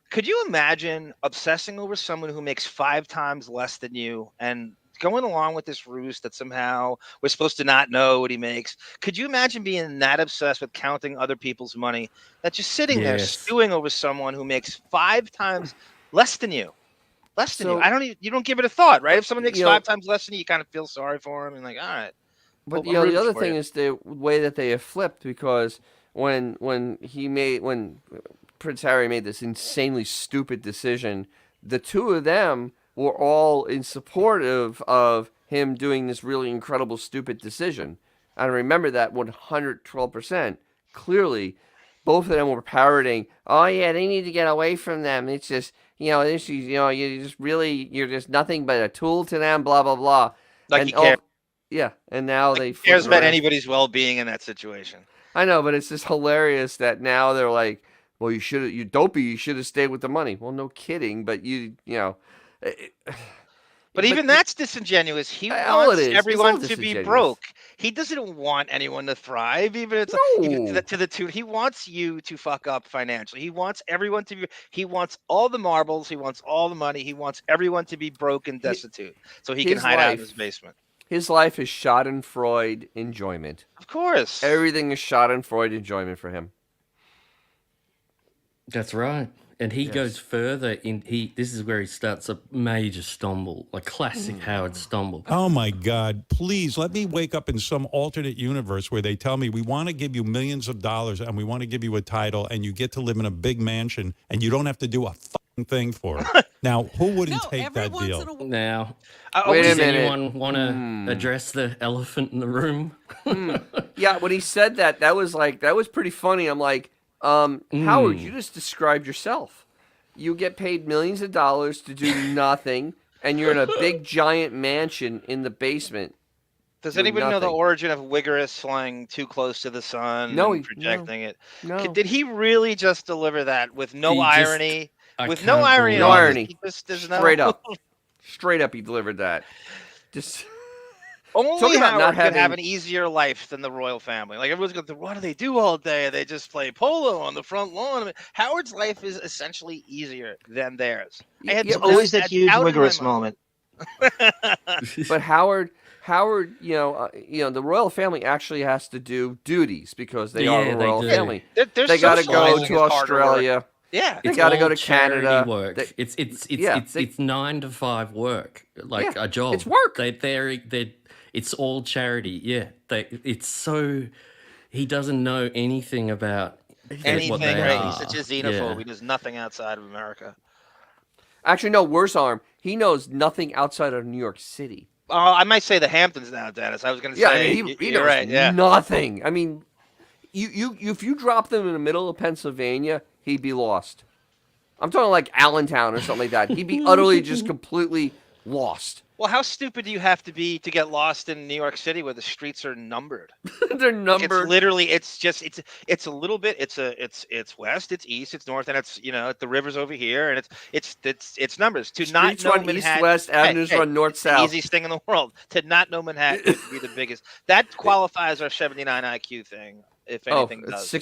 Speaker 4: Could you imagine obsessing over someone who makes 5 times less than you and going along with this ruse that somehow we're supposed to not know what he makes? Could you imagine being that obsessed with counting other people's money that just sitting there stewing over someone who makes 5 times less than you? Less than you. You don't give it a thought, right? If someone makes 5 times less than you kind of feel sorry for him and like, all right.
Speaker 1: But the other thing is the way that they have flipped, because when Prince Harry made this insanely stupid decision, the two of them were all in support of him doing this really incredible stupid decision. And I remember that 112%. Clearly, both of them were parroting, oh yeah, they need to get away from them. It's just, you're just nothing but a tool to them, blah, blah, blah.
Speaker 4: Like he cares.
Speaker 1: Yeah, and now they
Speaker 4: cares about anybody's well-being in that situation.
Speaker 1: I know, but it's just hilarious that now they're like, well, you should have stayed with the money. Well, no kidding, but
Speaker 4: But even that's disingenuous. He wants everyone to be broke. He doesn't want anyone to thrive, even if it's to the tune. He wants you to fuck up financially. He wants everyone to be. He wants all the marbles. He wants all the money. He wants everyone to be broke and destitute, so he can hide out in his basement.
Speaker 1: His life is Schadenfreude enjoyment.
Speaker 4: Of course,
Speaker 1: everything is Schadenfreude enjoyment for him.
Speaker 3: That's right. And he goes further this is where he starts a major stumble, a classic Howard stumble.
Speaker 5: Oh my God, please let me wake up in some alternate universe where they tell me we want to give you millions of dollars and we want to give you a title and you get to live in a big mansion and you don't have to do a fucking thing for it. Now, who wouldn't take that deal?
Speaker 3: Now,
Speaker 1: wait
Speaker 3: does
Speaker 1: a minute.
Speaker 3: anyone want to address the elephant in the room?
Speaker 1: Yeah, when he said that was pretty funny. I'm like, Howard, you just described yourself. You get paid millions of dollars to do nothing, and you're in a big giant mansion in the basement.
Speaker 4: Does anybody know the origin of Wigorous flying too close to the sun and projecting it?
Speaker 1: No.
Speaker 4: Did he really just deliver that with no irony? With no irony.
Speaker 1: No irony.
Speaker 4: Straight
Speaker 1: up, he delivered that. Just
Speaker 4: only Howard could have an easier life than the royal family. Like everyone's going, what do they do all day? They just play polo on the front lawn. I mean, Howard's life is essentially easier than theirs.
Speaker 11: It's always that huge Wigorous moment.
Speaker 1: But Howard, the royal family actually has to do duties because they are a royal family. They got to go to Australia.
Speaker 4: Yeah,
Speaker 1: they got to go to Canada.
Speaker 3: Work. It's 9 to 5 work, like a job.
Speaker 1: It's work.
Speaker 3: It's all charity. Yeah, it's so he doesn't know anything about
Speaker 4: anything.
Speaker 3: What they
Speaker 4: right?
Speaker 3: are.
Speaker 4: He's such a xenophobe. He does nothing outside of America.
Speaker 1: Actually, no. Worse arm. He knows nothing outside of New York City.
Speaker 4: I might say the Hamptons now, Dennis. I was going to say
Speaker 1: he knows
Speaker 4: right. Yeah,
Speaker 1: nothing. I mean, if you drop them in the middle of Pennsylvania, he'd be lost. I'm talking like Allentown or something like that. He'd be utterly just completely lost.
Speaker 4: Well, how stupid do you have to be to get lost in New York City where the streets are numbered?
Speaker 1: They're
Speaker 4: Like,
Speaker 1: numbered.
Speaker 4: it's literally, it's a little bit, it's west, it's east, it's north, and it's the river's over here, and it's numbers. To not
Speaker 1: Streets
Speaker 4: know
Speaker 1: run
Speaker 4: Manhattan,
Speaker 1: east-west, avenues run
Speaker 4: it's the
Speaker 1: north-south.
Speaker 4: easiest thing in the world. To not know Manhattan would be the biggest. That qualifies our 79 IQ thing, if anything does.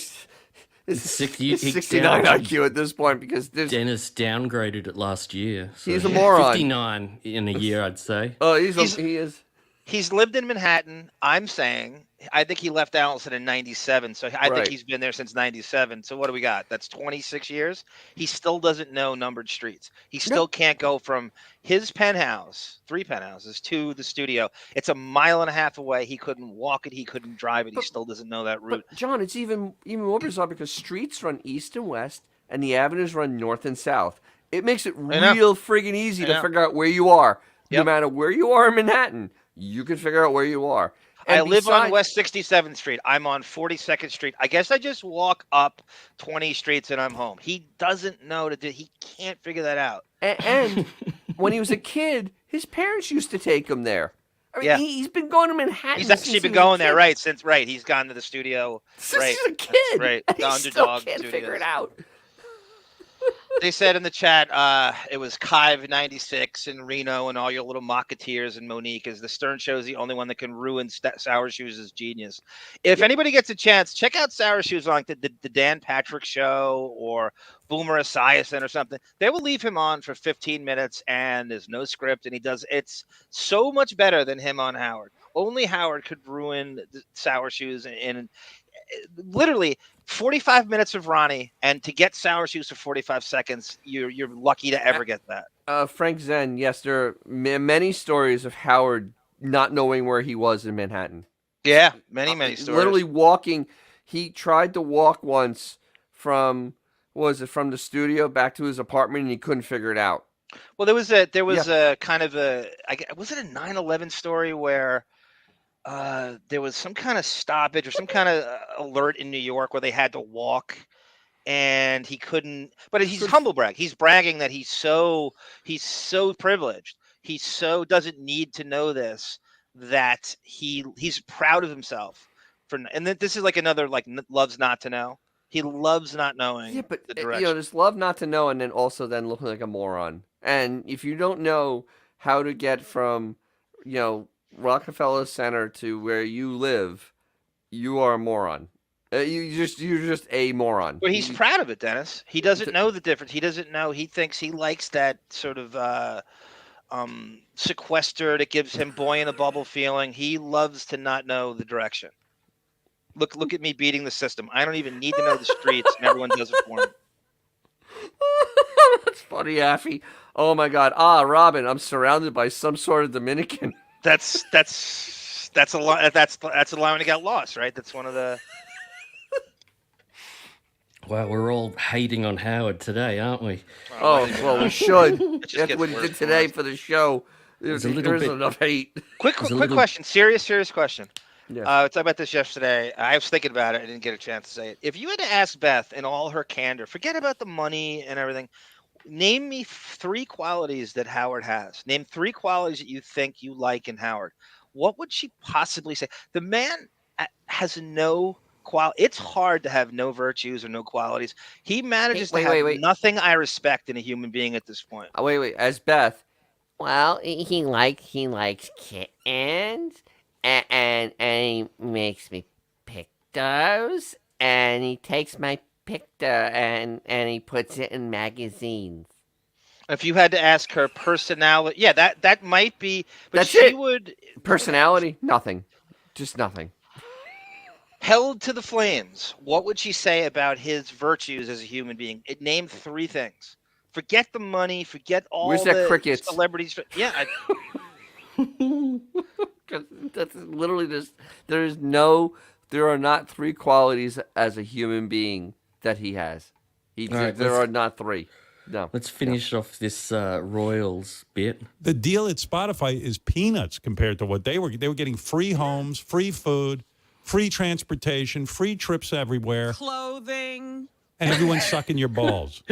Speaker 1: It's
Speaker 3: You-
Speaker 1: 69 IQ at this point because there's.
Speaker 3: Dennis downgraded it last year. So
Speaker 1: He's a moron.
Speaker 3: 59 in a year, I'd say.
Speaker 1: Oh, he is.
Speaker 4: He's lived in Manhattan. I'm saying, I think he left Allison in 97. So I
Speaker 1: Right.
Speaker 4: think he's been there since 97. So what do we got? That's 26 years. He still doesn't know numbered streets. He still can't go from his penthouse, 3 penthouses, to the studio. It's a mile and a half away. He couldn't walk it. He couldn't drive it. He still doesn't know that route.
Speaker 1: But John, it's even more bizarre because streets run east and west, and the avenues run north and south. It makes it real friggin' easy to figure out where you are. No matter where you are in Manhattan, you can figure out where you are. And
Speaker 4: I live on West 67th Street. I'm on 42nd Street. I guess I just walk up 20 streets and I'm home. He doesn't know he can't figure that out.
Speaker 1: And when he was a kid, his parents used to take him there. I mean, he's been going to Manhattan.
Speaker 4: He's actually been going there, since he's gone to the studio.
Speaker 1: Since he's a kid.
Speaker 4: Right.
Speaker 1: And
Speaker 4: The
Speaker 1: he
Speaker 4: Underdog
Speaker 1: still can't
Speaker 4: Studios.
Speaker 1: figure it out.
Speaker 4: They said in the chat, it was Kive 96 and Reno and all your little Mocketeers and Monique, as the Stern Show is the only one that can ruin Sour Shoes' genius. If anybody gets a chance, check out Sour Shoes on the Dan Patrick Show or Boomer Esiason or something. They will leave him on for 15 minutes and there's no script, and it's so much better than him on Howard. Only Howard could ruin the Sour Shoes in literally 45 minutes of Ronnie, and to get Sour Shoes for 45 seconds, you're lucky to ever get that.
Speaker 1: Frank Zen, yes, there are many stories of Howard not knowing where he was in Manhattan.
Speaker 4: Yeah, many stories.
Speaker 1: Literally walking. He tried to walk once from the studio back to his apartment, and he couldn't figure it out.
Speaker 4: Well, there was a kind of was it a 9/11 story where there was some kind of stoppage or some kind of alert in New York where they had to walk, and he couldn't. But he's humble brag. He's bragging that he's so privileged. He so doesn't need to know this, that he's proud of himself and then this is like another loves not to know. He loves not knowing.
Speaker 1: Yeah, but
Speaker 4: the direction.
Speaker 1: there's love not to know, and then also looking like a moron. And if you don't know how to get from, Rockefeller Center to where you live, you are a moron. You're just a moron.
Speaker 4: But he's proud of it, Dennis. He doesn't know the difference. He doesn't know. He thinks he likes that sort of sequestered. It gives him boy in a bubble feeling. He loves to not know the direction. Look at me beating the system. I don't even need to know the streets, and everyone does it for me.
Speaker 1: That's funny, Affy. Oh my God. Robin, I'm surrounded by some sort of Dominican.
Speaker 4: That's a lot. That's a line when he got lost, right? That's one of the.
Speaker 3: Wow, we're all hating on Howard today, aren't we?
Speaker 1: Oh, well, we should.
Speaker 4: Just
Speaker 1: That's
Speaker 4: gets
Speaker 1: what he
Speaker 4: worse
Speaker 1: did today for the show.
Speaker 3: There's
Speaker 1: There's enough hate.
Speaker 4: Quick question. Serious question.
Speaker 1: Yes.
Speaker 4: I talked about this yesterday. I was thinking about it. I didn't get a chance to say it. If you had to ask Beth in all her candor, forget about the money and everything, name me 3 qualities that Howard has. Name 3 qualities that you think you like in Howard. What would she possibly say? The man has no quality. It's hard to have no virtues or no qualities. He manages to have nothing I respect in a human being at this point.
Speaker 1: Wait. As Beth.
Speaker 12: Well, he likes kittens, and he makes me pick those, and he takes my picture and he puts it in magazines.
Speaker 4: If you had to ask her personality, that might be. But
Speaker 1: That's
Speaker 4: she
Speaker 1: it.
Speaker 4: would.
Speaker 1: Personality? Nothing. Just nothing.
Speaker 4: Held to the flames, what would she say about his virtues as a human being? It named 3 things. Forget the money. Forget all
Speaker 1: Where's that
Speaker 4: the
Speaker 1: crickets?
Speaker 4: celebrities. Yeah.
Speaker 1: That's literally just. There are not 3 qualities as a human being that he has. There are not 3. No.
Speaker 3: Let's finish off this Royals bit.
Speaker 5: The deal at Spotify is peanuts compared to what they were. They were getting free homes, free food, free transportation, free trips everywhere,
Speaker 8: Clothing.
Speaker 5: and everyone's sucking your balls.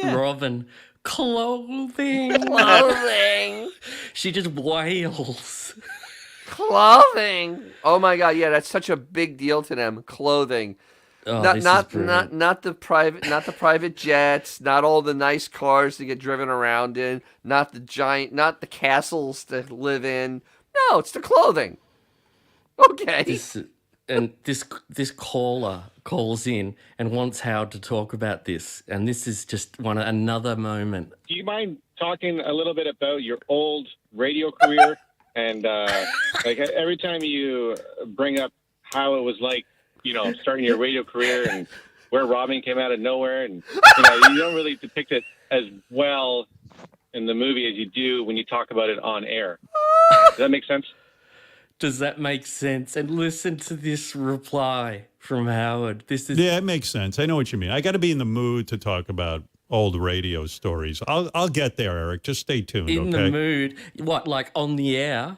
Speaker 3: Robin Clothing.
Speaker 12: Clothing.
Speaker 3: She just wails.
Speaker 1: Clothing. Oh my God, yeah, that's such a big deal to them. Clothing.
Speaker 3: Oh,
Speaker 1: not
Speaker 3: this
Speaker 1: not
Speaker 3: is brilliant.
Speaker 1: not the private jets, not all the nice cars to get driven around in, not the castles to live in. No, it's the clothing. Okay.
Speaker 3: This caller calls in and wants Howard to talk about this, and this is just another moment.
Speaker 13: Do you mind talking a little bit about your old radio career? And like every time you bring up how it was like, starting your radio career and where Robin came out of nowhere, and you don't really depict it as well in the movie as you do when you talk about it on air. Does that make sense?
Speaker 3: Does that make sense? And listen to this reply from Howard.
Speaker 5: Yeah, it makes sense. I know what you mean. I got to be in the mood to talk about old radio stories. I'll get there, Eric. Just stay tuned.
Speaker 3: In
Speaker 5: okay?
Speaker 3: the mood. What, like on the air?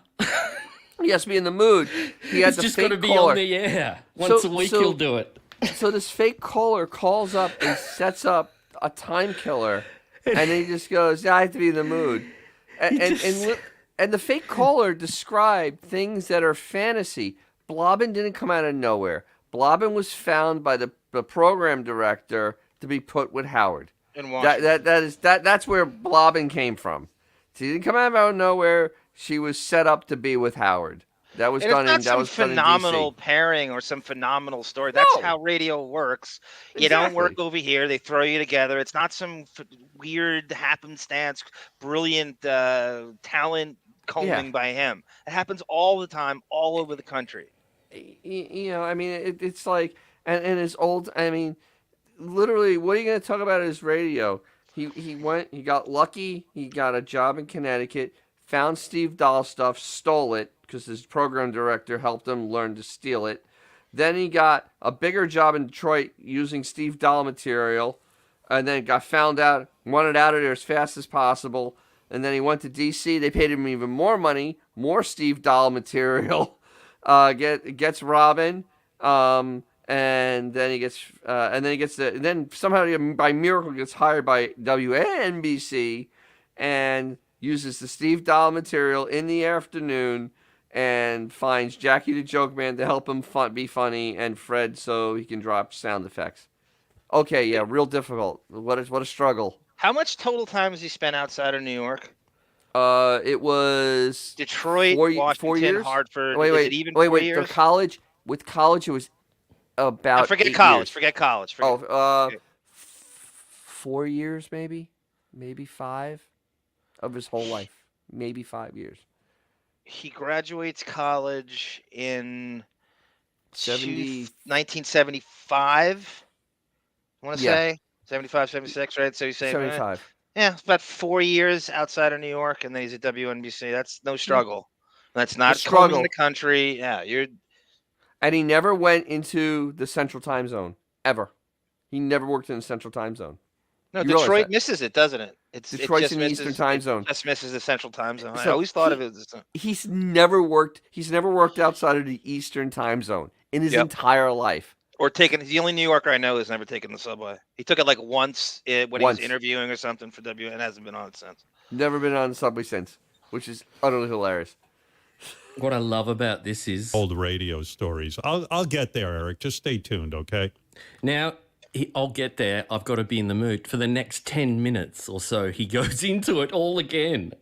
Speaker 1: He has to be in the mood. He has
Speaker 3: It's just
Speaker 1: got
Speaker 3: to be on the air. Once a week he'll do it.
Speaker 1: So this fake caller calls up and sets up a time killer, and then he just goes, "Yeah, I have to be in the mood," and the fake caller described things that are fantasy. Blobbin didn't come out of nowhere. Blobbin was found by the program director to be put with Howard.
Speaker 4: In Washington.
Speaker 1: That's where Blobbin came from. She didn't come out of nowhere. She was set up to be with Howard. That was done in
Speaker 4: some phenomenal
Speaker 1: DC.
Speaker 4: pairing or some phenomenal story. That's how radio works. You don't work over here. They throw you together. It's not some weird happenstance, brilliant talent combing by him. It happens all the time, all over the country.
Speaker 1: I mean, it's like, and his old, I mean, literally, what are you going to talk about at his radio? He got lucky. He got a job in Connecticut, found Steve Dahl stuff, stole it because his program director helped him learn to steal it. Then he got a bigger job in Detroit using Steve Dahl material, and then got found out, wanted out of there as fast as possible. And then he went to DC. They paid him even more money, more Steve Dahl material. Gets Robin, and then he gets, then somehow by miracle gets hired by WNBC, and uses the Steve Dahl material in the afternoon, and finds Jackie the Joke Man to help him be funny, and Fred so he can drop sound effects. Okay, yeah, real difficult. What a struggle.
Speaker 4: How much total time has he spent outside of New York?
Speaker 1: It was
Speaker 4: Detroit,
Speaker 1: 4
Speaker 4: Washington,
Speaker 1: years?
Speaker 4: Hartford.
Speaker 1: Wait,
Speaker 4: Is it even 4 years?
Speaker 1: The college, with college, it was about
Speaker 4: Forget
Speaker 1: 8
Speaker 4: college.
Speaker 1: years.
Speaker 4: Forget college.
Speaker 1: 4 years, maybe 5 of his whole life, maybe 5 years.
Speaker 4: He graduates college in
Speaker 1: 1975.
Speaker 4: I want to say 75, 76, right? So he's saying
Speaker 1: 75.
Speaker 4: Yeah, it's about 4 years outside of New York, and then he's at WNBC. That's no struggle. That's not combing the country. Yeah,
Speaker 1: And he never went into the Central Time Zone ever. He never worked in the Central Time Zone.
Speaker 4: No, Detroit misses it, doesn't it?
Speaker 1: Detroit's in the Eastern Time Zone.
Speaker 4: It just misses the Central Time Zone. I
Speaker 1: So
Speaker 4: always thought of it as
Speaker 1: he's never worked outside of the Eastern Time Zone in his entire life.
Speaker 4: Or he's the only New Yorker I know who's never taken the subway. He took it like once when he was interviewing or something for and hasn't been on it since.
Speaker 1: Never been on the subway since, which is utterly hilarious.
Speaker 3: What I love about this is
Speaker 5: old radio stories. I'll get there, Eric. Just stay tuned, okay?
Speaker 3: Now, I'll get there. I've got to be in the mood. For the next 10 minutes or so, he goes into it all again.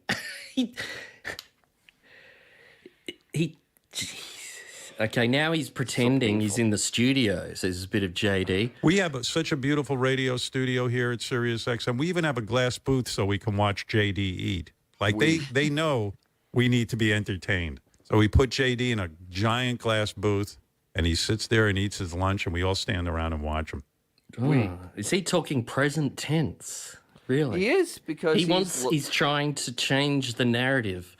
Speaker 3: Okay, now he's pretending he's in the studio. So there's a bit of JD.
Speaker 5: We have such a beautiful radio studio here at Sirius XM. We even have a glass booth so we can watch JD eat. Like they know we need to be entertained. So we put JD in a giant glass booth, and he sits there and eats his lunch, and we all stand around and watch him.
Speaker 3: Oh, is he talking present tense? Really?
Speaker 1: He is, because
Speaker 3: he's trying to change the narrative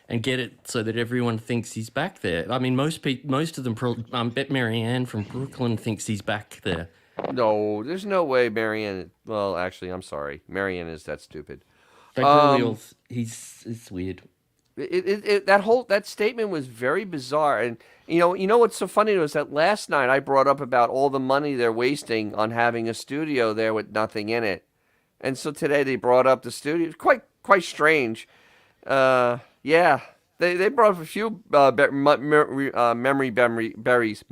Speaker 3: and get it so that everyone thinks he's back there. I mean, most of them, I bet Marianne from Brooklyn thinks he's back there.
Speaker 1: No, there's no way Marianne. Well, actually, I'm sorry. Marianne is that stupid.
Speaker 3: They really all. It's weird.
Speaker 1: That statement was very bizarre, and you know what's so funny was that last night I brought up about all the money they're wasting on having a studio there with nothing in it, And so today they brought up the studio. Quite strange. Yeah, they brought up a few memory berries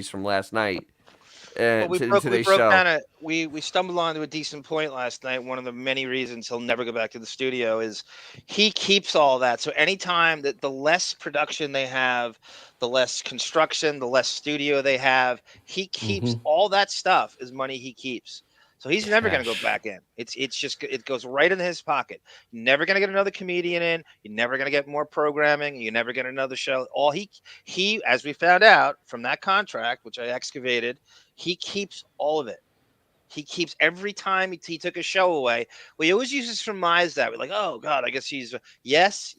Speaker 1: from last night.
Speaker 4: Well, we broke
Speaker 1: today's show.
Speaker 4: kind of we stumbled onto a decent point last night. One of the many reasons he'll never go back to the studio is he keeps all that. So anytime that the less production they have, the less construction, the less studio they have, he keeps all that stuff is money he keeps. So he's never going to go back in. It's just it goes right in his pocket. You're never going to get another comedian in. You're never going to get more programming. You're never get another show. All he as we found out from that contract, which I excavated, he keeps all of it. He keeps every time he took a show away. We always used to surmise that. We're like, oh God, I guess he's yes.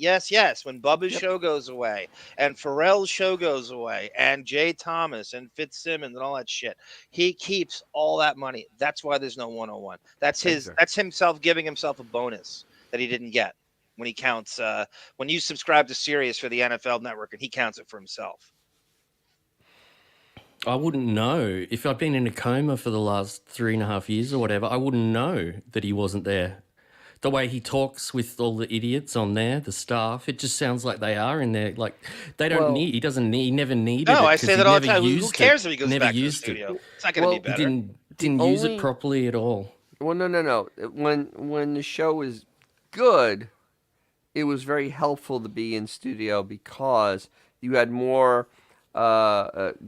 Speaker 4: When Bubba's show goes away and Pharrell's show goes away and Jay Thomas and Fitzsimmons and all that shit, he keeps all that money. That's why there's no 101. That's himself giving himself a bonus that he didn't get when he counts. When you subscribe to Sirius for the NFL Network and he counts it for himself.
Speaker 3: I wouldn't know. If I'd been in a coma for the last 3.5 years or whatever, I wouldn't know that he wasn't there. The way he talks with all the idiots on there, the staff, it just sounds like they are in there. Like, they don't need, he never needed it.
Speaker 4: No, I say that all the time. Who cares
Speaker 3: it.
Speaker 4: if he goes
Speaker 3: Never
Speaker 4: back to the
Speaker 3: used
Speaker 4: studio?
Speaker 3: it.
Speaker 4: It's not going to be better.
Speaker 3: He didn't use it properly at all.
Speaker 1: Well, no. When the show was good, it was very helpful to be in studio because you had more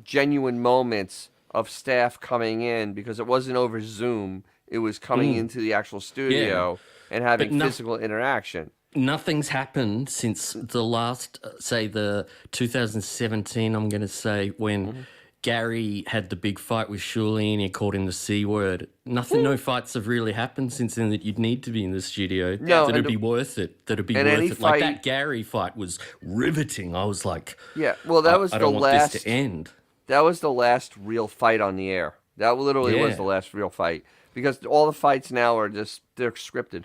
Speaker 1: genuine moments of staff coming in because it wasn't over Zoom. It was coming into the actual studio and having physical interaction.
Speaker 3: Nothing's happened since the last, say, the 2017, I'm going to say, when Gary had the big fight with Shuley and he called him the C word. No fights have really happened since then that you'd need to be in the studio.
Speaker 1: No,
Speaker 3: that'd be worth it. That'd be worth it. Like that Gary fight was riveting. I was like,
Speaker 1: yeah, well, that was
Speaker 3: I
Speaker 1: the
Speaker 3: don't want
Speaker 1: last
Speaker 3: this to end.
Speaker 1: That was the last real fight on the air. That literally was the last real fight because all the fights now are they're scripted.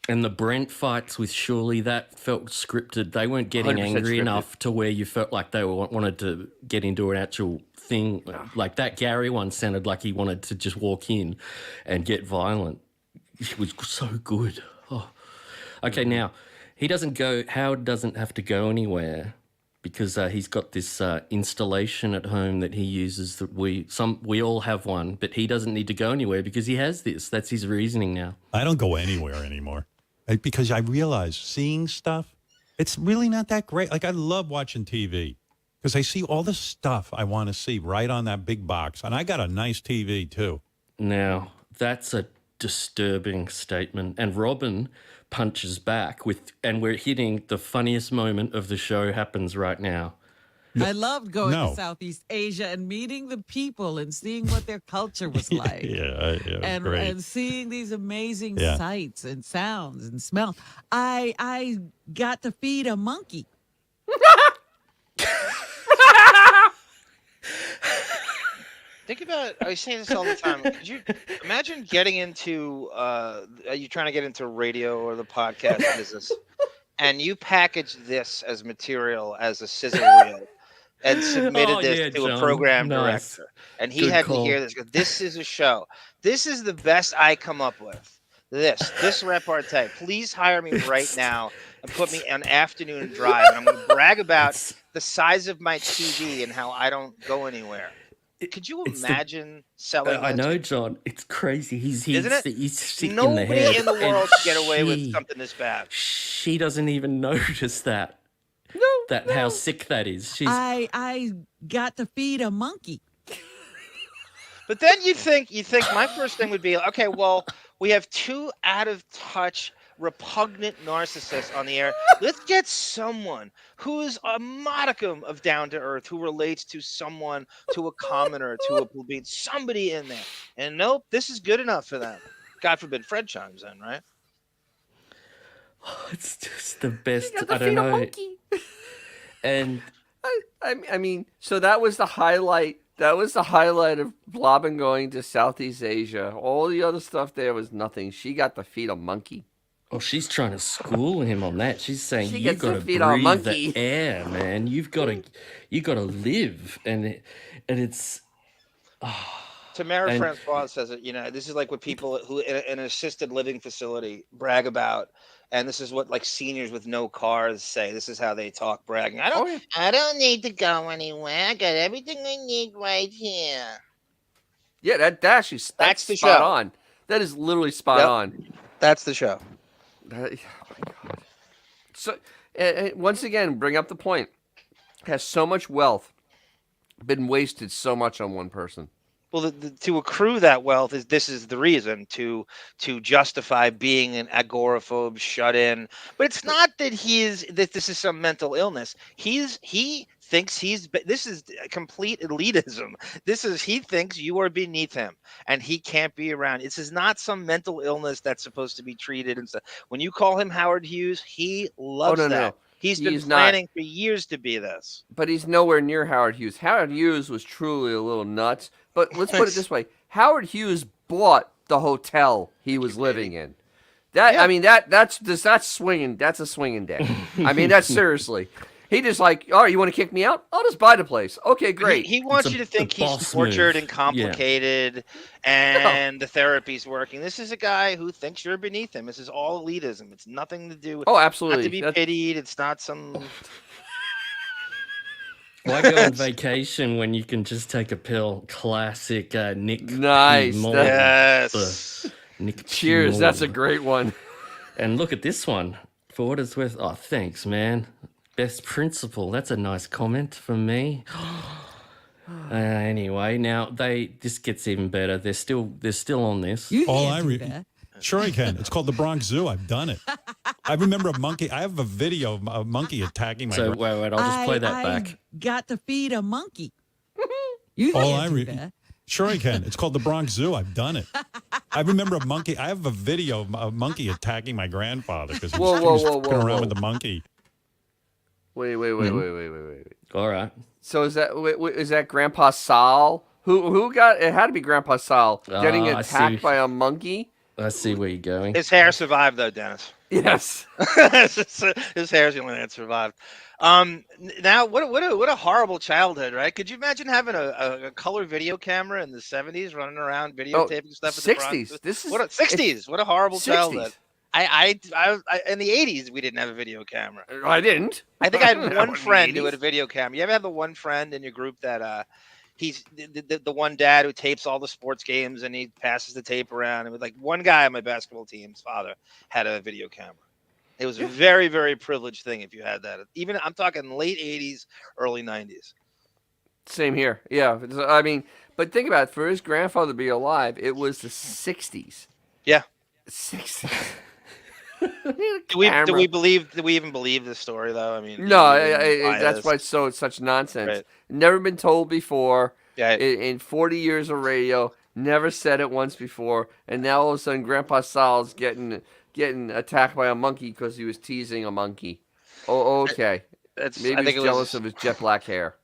Speaker 3: And the Brent fights with Shuley, that felt scripted. They weren't getting angry enough to where you felt like they wanted to get into an actual thing. Like that Gary one sounded like he wanted to just walk in and get violent. It was so good. Oh. Okay, now, Howard doesn't have to go anywhere because he's got this installation at home that he uses that we all have one, but he doesn't need to go anywhere because he has this. That's his reasoning now.
Speaker 5: I don't go anywhere anymore. Because I realize seeing stuff, it's really not that great. Like, I love watching TV because I see all the stuff I want to see right on that big box. And I got a nice TV, too.
Speaker 3: Now, that's a disturbing statement. And Robin punches back and we're hitting the funniest moment of the show happens right now.
Speaker 8: I loved going to Southeast Asia and meeting the people and seeing what their culture was like. And seeing these amazing sights and sounds and smells. I got to feed a monkey.
Speaker 4: Think about, I say this all the time. Could you imagine getting into, are you trying to get into radio or the podcast business, and you package this as material as a sizzle reel and submitted this to a program director, and he had to hear this. This is a show. This is the best I come up with. This repartee. Please hire me right now and put me on afternoon drive, and I'm going to brag about the size of my TV and how I don't go anywhere. Could you imagine selling?
Speaker 3: I know, John. It's crazy.
Speaker 4: Isn't it?
Speaker 3: He's sick in the
Speaker 4: Nobody
Speaker 3: head.
Speaker 4: in the world should get away with something this bad.
Speaker 3: She doesn't even notice that. How sick that is.
Speaker 8: I got to feed a monkey.
Speaker 4: But then you think my first thing would be, okay, well, we have two out of touch, repugnant narcissists on the air. Let's get someone who is a modicum of down to earth, who relates to someone, to a commoner, to a plebeian, somebody in there. And nope, this is good enough for them. God forbid Fred chimes in, right?
Speaker 3: Oh, it's just the best. I don't know. And
Speaker 1: I mean, so that was the highlight. That was the highlight of Blobbin going to Southeast Asia. All the other stuff there was nothing. She got to feed a monkey.
Speaker 3: Oh, she's trying to school him on that. She's saying you've got to
Speaker 1: feed a
Speaker 3: breathe
Speaker 1: monkey.
Speaker 3: the air, man. You got to live, and it's.
Speaker 4: Tamara
Speaker 3: And-
Speaker 4: Francois says it. This is like what people who in an assisted living facility brag about, and this is what like seniors with no cars say. This is how they talk, bragging. I don't need to go anywhere. I got everything I need right here.
Speaker 1: Yeah, that's
Speaker 4: the
Speaker 1: spot
Speaker 4: show.
Speaker 1: on. That is literally spot
Speaker 4: Yep.
Speaker 1: on.
Speaker 4: That's the show.
Speaker 1: Oh my God. So once again, bring up the point. Has so much wealth been wasted so much on one person?
Speaker 4: Well, to accrue that wealth this is the reason to justify being an agoraphobe, shut in. But it's not that this is some mental illness. He thinks this is complete elitism. He thinks you are beneath him and he can't be around. This is not some mental illness that's supposed to be treated and stuff. When you call him Howard Hughes, he loves that.
Speaker 1: No.
Speaker 4: He's been planning for years to be this.
Speaker 1: But he's nowhere near Howard Hughes. Howard Hughes was truly a little nuts. But let's put it this way: Howard Hughes bought the hotel he was living in. I mean, that's swinging. That's a swinging dick. I mean, that's seriously. He just like, all right, you want to kick me out? I'll just buy the place. Okay, great.
Speaker 4: He wants you to think he's tortured and complicated, and the therapy's working. This is a guy who thinks you're beneath him. This is all elitism. It's nothing to do.
Speaker 1: Oh, absolutely.
Speaker 4: Not to be pitied. It's not some.
Speaker 3: Why go on vacation when you can just take a pill? Classic Nick.
Speaker 1: Nice.
Speaker 4: Yes.
Speaker 3: Nick.
Speaker 1: Cheers. That's a great one.
Speaker 3: And look at this one. For what it's worth. Oh, thanks, man. Best principal. That's a nice comment from me. Anyway, now this gets even better. They're still on this.
Speaker 5: Sure I can. It's called the Bronx Zoo. I've done it. I remember a monkey. I have a video of a monkey attacking my.
Speaker 3: So wait, I'll just play that back.
Speaker 8: Got to feed a monkey.
Speaker 5: Sure I can. It's called the Bronx Zoo. I've done it. I remember a monkey. I have a video of a monkey attacking my grandfather because he was fucking around with the monkey.
Speaker 1: Wait.
Speaker 3: All right.
Speaker 1: So is that Grandpa Sal? Who got it? Had to be Grandpa Sal getting attacked by a monkey.
Speaker 3: I see where you're going.
Speaker 4: His hair survived, though, Dennis.
Speaker 1: Yes.
Speaker 4: His hair's the only thing that survived. Now, what a horrible childhood, right? Could you imagine having a color video camera in the 70s, running around videotaping stuff?
Speaker 1: 60s. This is
Speaker 4: 60s. What a horrible
Speaker 1: 60s.
Speaker 4: childhood. I in the 80s we didn't have a video camera.
Speaker 1: I didn't.
Speaker 4: I think I had one friend who had a video camera. You ever have the one friend in your group that he's the one dad who tapes all the sports games and he passes the tape around? And with like one guy on my basketball team's father had a video camera. It was a very, very privileged thing if you had that. Even I'm talking late 80s, early 90s.
Speaker 1: Same here. Yeah. I mean, but think about it. For his grandfather to be alive, it was the 60s.
Speaker 4: Yeah.
Speaker 1: 60s.
Speaker 4: Do we even believe this story though? I mean,
Speaker 1: no, that's why it's such nonsense. Right. Never been told before.
Speaker 4: Yeah.
Speaker 1: In 40 years of radio, never said it once before, and now all of a sudden, Grandpa Sal's getting attacked by a monkey because he was teasing a monkey. Oh, okay. Maybe he's jealous of his jet black hair.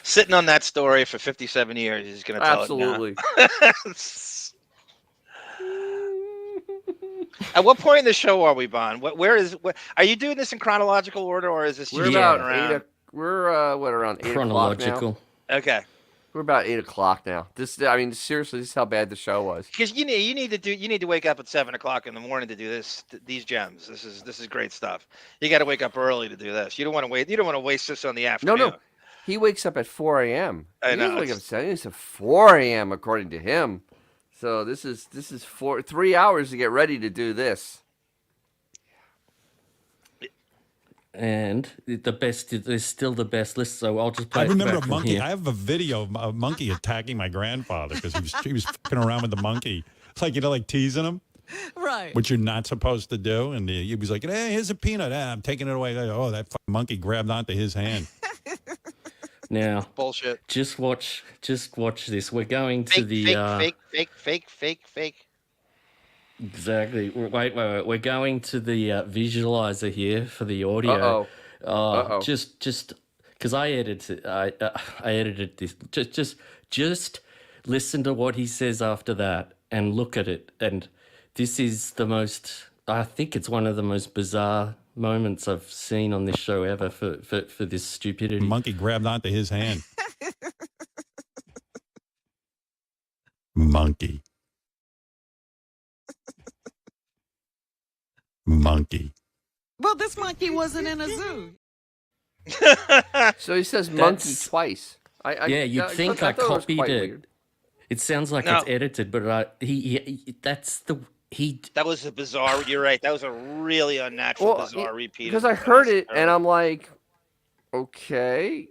Speaker 4: Sitting on that story for 57 years, he's going to tell
Speaker 1: Absolutely.
Speaker 4: it now. At what point in the show are we, Bon? Are you doing this in chronological order, or is this
Speaker 1: around 8
Speaker 3: chronological?
Speaker 1: O'clock now? Okay. We're about 8 o'clock now. Seriously, this is how bad the show was.
Speaker 4: Because you need to wake up at 7 o'clock in the morning to do these gems. This is great stuff. You got to wake up early to do this. You don't want to wait. You don't want to waste this on the afternoon.
Speaker 1: No. He wakes up at 4 a.m.
Speaker 4: I know.
Speaker 1: He doesn't wake up at 7. It's at 4 a.m. according to him. So this is 3 hours to get ready to do this.
Speaker 3: And the best is still the best list, so I'll just play.
Speaker 5: I remember
Speaker 3: it back
Speaker 5: a monkey.
Speaker 3: Here.
Speaker 5: I have a video of a monkey attacking my grandfather because he was fucking around with the monkey. It's like like teasing him,
Speaker 8: right?
Speaker 5: Which you're not supposed to do. And he was like, "Hey, here's a peanut. I'm taking it away." Oh, that monkey grabbed onto his hand.
Speaker 3: Now,
Speaker 4: bullshit.
Speaker 3: Just watch this. We're going to the
Speaker 4: fake.
Speaker 3: Exactly. Wait. We're going to the visualizer here for the audio.
Speaker 1: Uh-oh.
Speaker 3: Just because I edited this. Just listen to what he says after that and look at it. And this is I think it's one of the most bizarre moments I've seen on this show ever for this stupidity.
Speaker 5: Monkey grabbed onto his hand. Monkey. Monkey.
Speaker 8: Well, this monkey wasn't in a zoo.
Speaker 1: So he says monkey twice.
Speaker 3: Yeah, you'd think I
Speaker 1: thought it was
Speaker 3: copied
Speaker 1: quite
Speaker 3: it.
Speaker 1: weird.
Speaker 3: It sounds like
Speaker 4: No.
Speaker 3: it's edited, but
Speaker 4: That was a bizarre. You're right. That was a really unnatural, bizarre repeat.
Speaker 1: Because I heard it and I'm like, okay.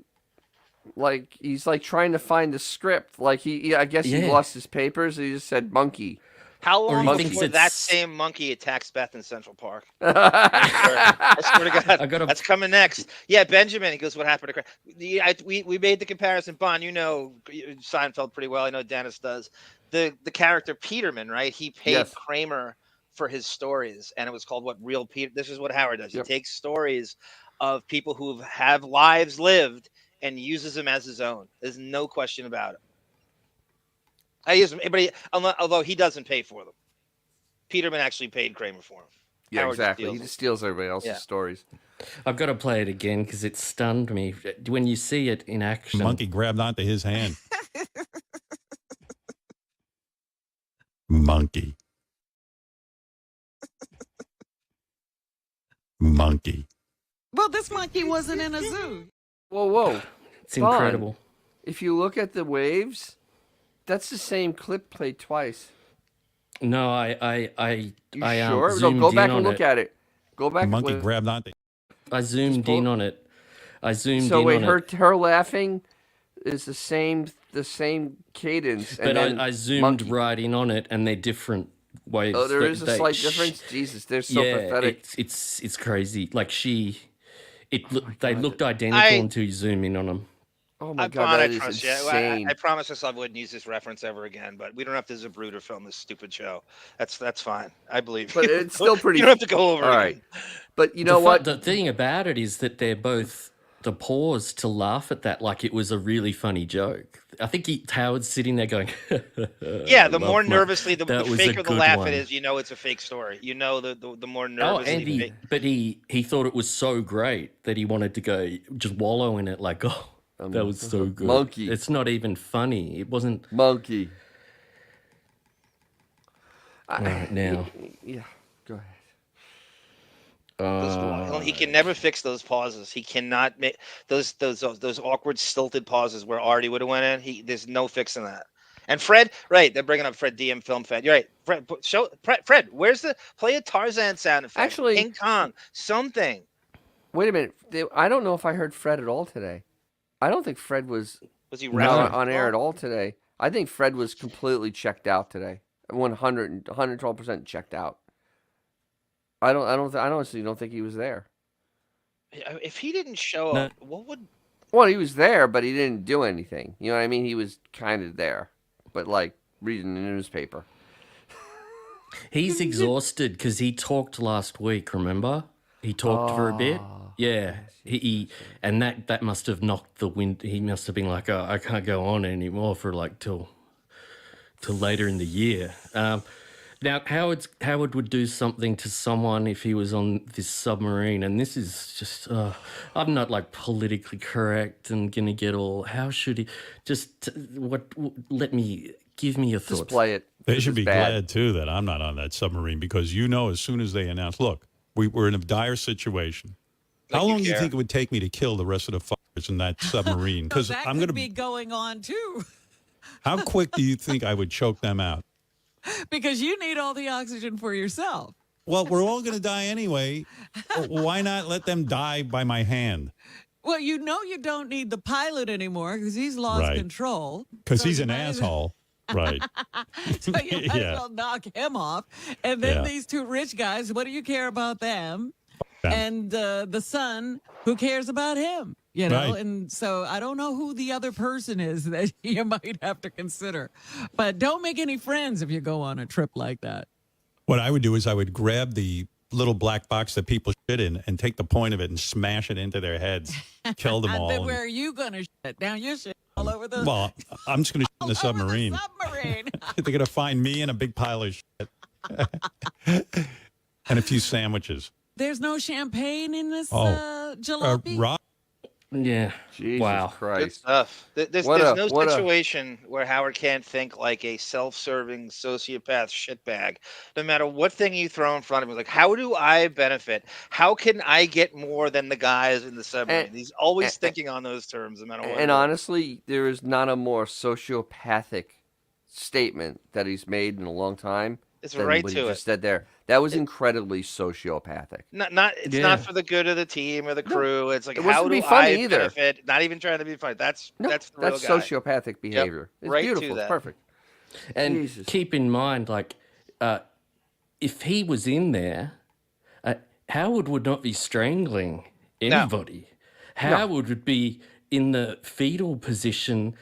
Speaker 1: Like he's like trying to find the script. Like I guess he
Speaker 3: Yeah.
Speaker 1: lost his papers. And he just said monkey.
Speaker 4: How
Speaker 3: Or
Speaker 4: long
Speaker 3: he thinks
Speaker 4: before that
Speaker 3: it's-
Speaker 4: same monkey attacks Beth in Central Park? I swear to God, that's coming next. Yeah, Benjamin. He goes, "What happened to Kramer?" We made the comparison, Bon. You know Seinfeld pretty well. I know Dennis does. The character Peterman, right? He paid
Speaker 1: Yes.
Speaker 4: Kramer for his stories, and it was called Real Peter. This is what Howard does.
Speaker 1: Yep.
Speaker 4: He takes stories of people who have lives lived and uses them as his own. There's no question about it. I use them, but although he doesn't pay for them. Peterman actually paid Kramer for them.
Speaker 1: Yeah,
Speaker 4: Howard
Speaker 1: exactly. He just steals everybody else's stories.
Speaker 3: I've got to play it again because it stunned me. When you see it in action.
Speaker 5: Monkey grabbed onto his hand. Monkey. Monkey.
Speaker 8: Well, this monkey wasn't in a zoo.
Speaker 1: Whoa.
Speaker 3: It's incredible.
Speaker 1: If you look at the waves, that's the same clip played twice.
Speaker 3: No, I
Speaker 1: Sure? No,
Speaker 3: zoomed
Speaker 1: go back
Speaker 3: in
Speaker 1: and
Speaker 3: on
Speaker 1: look
Speaker 3: it.
Speaker 1: at it. Go back.
Speaker 5: Monkey grabbed onto.
Speaker 3: I zoomed in on it.
Speaker 1: So wait, her laughing is the same cadence.
Speaker 3: But
Speaker 1: and
Speaker 3: I zoomed
Speaker 1: monkey.
Speaker 3: right in on it, and they're different waves.
Speaker 1: Oh, there is a slight difference. Jesus, they're so pathetic.
Speaker 3: It's crazy. Like they looked identical until you zoom in on them.
Speaker 1: Oh my
Speaker 4: I
Speaker 1: God, that is
Speaker 4: trust you.
Speaker 1: insane.
Speaker 4: I promise us I wouldn't use this reference ever again, but we don't have to Zapruder film this stupid show. That's fine. I believe
Speaker 1: But
Speaker 4: you.
Speaker 1: it's still pretty.
Speaker 4: You don't have to go over
Speaker 1: All
Speaker 4: it.
Speaker 1: right, but you know what?
Speaker 3: The thing about it is that they're both the pause to laugh at that like it was a really funny joke. I think Howard's sitting there going,
Speaker 4: Yeah, the more nervously, the
Speaker 3: that was a
Speaker 4: faker the
Speaker 3: good
Speaker 4: laugh
Speaker 3: one.
Speaker 4: it is, you know it's a fake story. You know the more
Speaker 3: Oh,
Speaker 4: nervously.
Speaker 3: and he thought it was so great that he wanted to go just wallow in it like, that was so good.
Speaker 1: Monkey.
Speaker 3: It's not even funny. It wasn't.
Speaker 1: Monkey.
Speaker 3: Right now.
Speaker 1: Yeah, go ahead.
Speaker 4: He can never fix those pauses. He cannot make those awkward stilted pauses where Artie would have went in. There's no fixing that. And Fred, right? They're bringing up Fred DM Film Fed. You're right. Fred. Where's play a Tarzan sound effect?
Speaker 1: Actually,
Speaker 4: King Kong, something.
Speaker 1: Wait a minute. I don't know if I heard Fred at all today. I don't think Fred was
Speaker 4: he
Speaker 1: on air at all today. I think Fred was completely checked out today. 112% checked out. I honestly don't think he was there.
Speaker 4: If he didn't show up, what would?
Speaker 1: Well, he was there, but he didn't do anything. You know what I mean? He was kind of there, but like reading the newspaper.
Speaker 3: He's exhausted because he talked last week. Remember, he talked for a bit. Yeah, and that must have knocked the wind. He must have been like, "Oh, I can't go on anymore for like till later in the year." Now, Howard would do something to someone if he was on this submarine, and this is just, I'm not like politically correct and gonna get all, how should he, just, give me your thoughts.
Speaker 1: Just play it.
Speaker 5: They should be glad, too, that I'm not on that submarine because as soon as they announce, look, we're in a dire situation. How long do you think it would take me to kill the rest of the fuckers in that submarine? Because
Speaker 8: that
Speaker 5: I'm
Speaker 8: could
Speaker 5: going to
Speaker 8: be going on, too.
Speaker 5: How quick do you think I would choke them out?
Speaker 8: Because you need all the oxygen for yourself.
Speaker 5: Well, we're all going to die anyway. Why not let them die by my hand?
Speaker 8: Well, you don't need the pilot anymore because he's lost control.
Speaker 5: Because he's an asshole. Right.
Speaker 8: So you might as well knock him off. And then these two rich guys, what do you care about them? And the son, who cares about him? You know, and so I don't know who the other person is that you might have to consider. But don't make any friends if you go on a trip like that.
Speaker 5: What I would do is I would grab the little black box that people shit in and take the point of it and smash it into their heads, kill them all.
Speaker 8: Then where are you going to shit? Down your shit all over the...
Speaker 5: Well, I'm just going to shit in the submarine. They're going to find me in a big pile of shit. And a few sandwiches.
Speaker 8: There's no champagne in this jalopy?
Speaker 5: Rob?
Speaker 3: Yeah.
Speaker 1: Jesus
Speaker 3: Wow.
Speaker 4: Good
Speaker 1: Christ.
Speaker 4: stuff. There's
Speaker 1: What a-
Speaker 4: no
Speaker 1: what a-
Speaker 4: situation where Howard can't think like a self-serving sociopath shitbag. No matter what thing you throw in front of him, like, how do I benefit? How can I get more than the guys in the submarine? He's always thinking on those terms, no matter what.
Speaker 1: And
Speaker 4: it is.
Speaker 1: honestly, there is not a more sociopathic statement that he's made in a long time
Speaker 4: It's
Speaker 1: than
Speaker 4: right
Speaker 1: what
Speaker 4: to
Speaker 1: he
Speaker 4: it.
Speaker 1: just said there. That was incredibly sociopathic.
Speaker 4: It's
Speaker 3: Yeah.
Speaker 4: not for the good of the team or the crew. It's like,
Speaker 1: it wasn't
Speaker 4: how
Speaker 1: to
Speaker 4: do
Speaker 1: be funny
Speaker 4: I
Speaker 1: either.
Speaker 4: benefit? Not even trying to be funny. That's the real
Speaker 1: That's
Speaker 4: guy.
Speaker 1: sociopathic behavior. It's
Speaker 4: right to
Speaker 1: beautiful. It's
Speaker 4: that.
Speaker 1: perfect.
Speaker 3: And
Speaker 1: Jesus.
Speaker 3: keep in mind, like, if he was in there, Howard would not be strangling anybody. Howard would be in the fetal position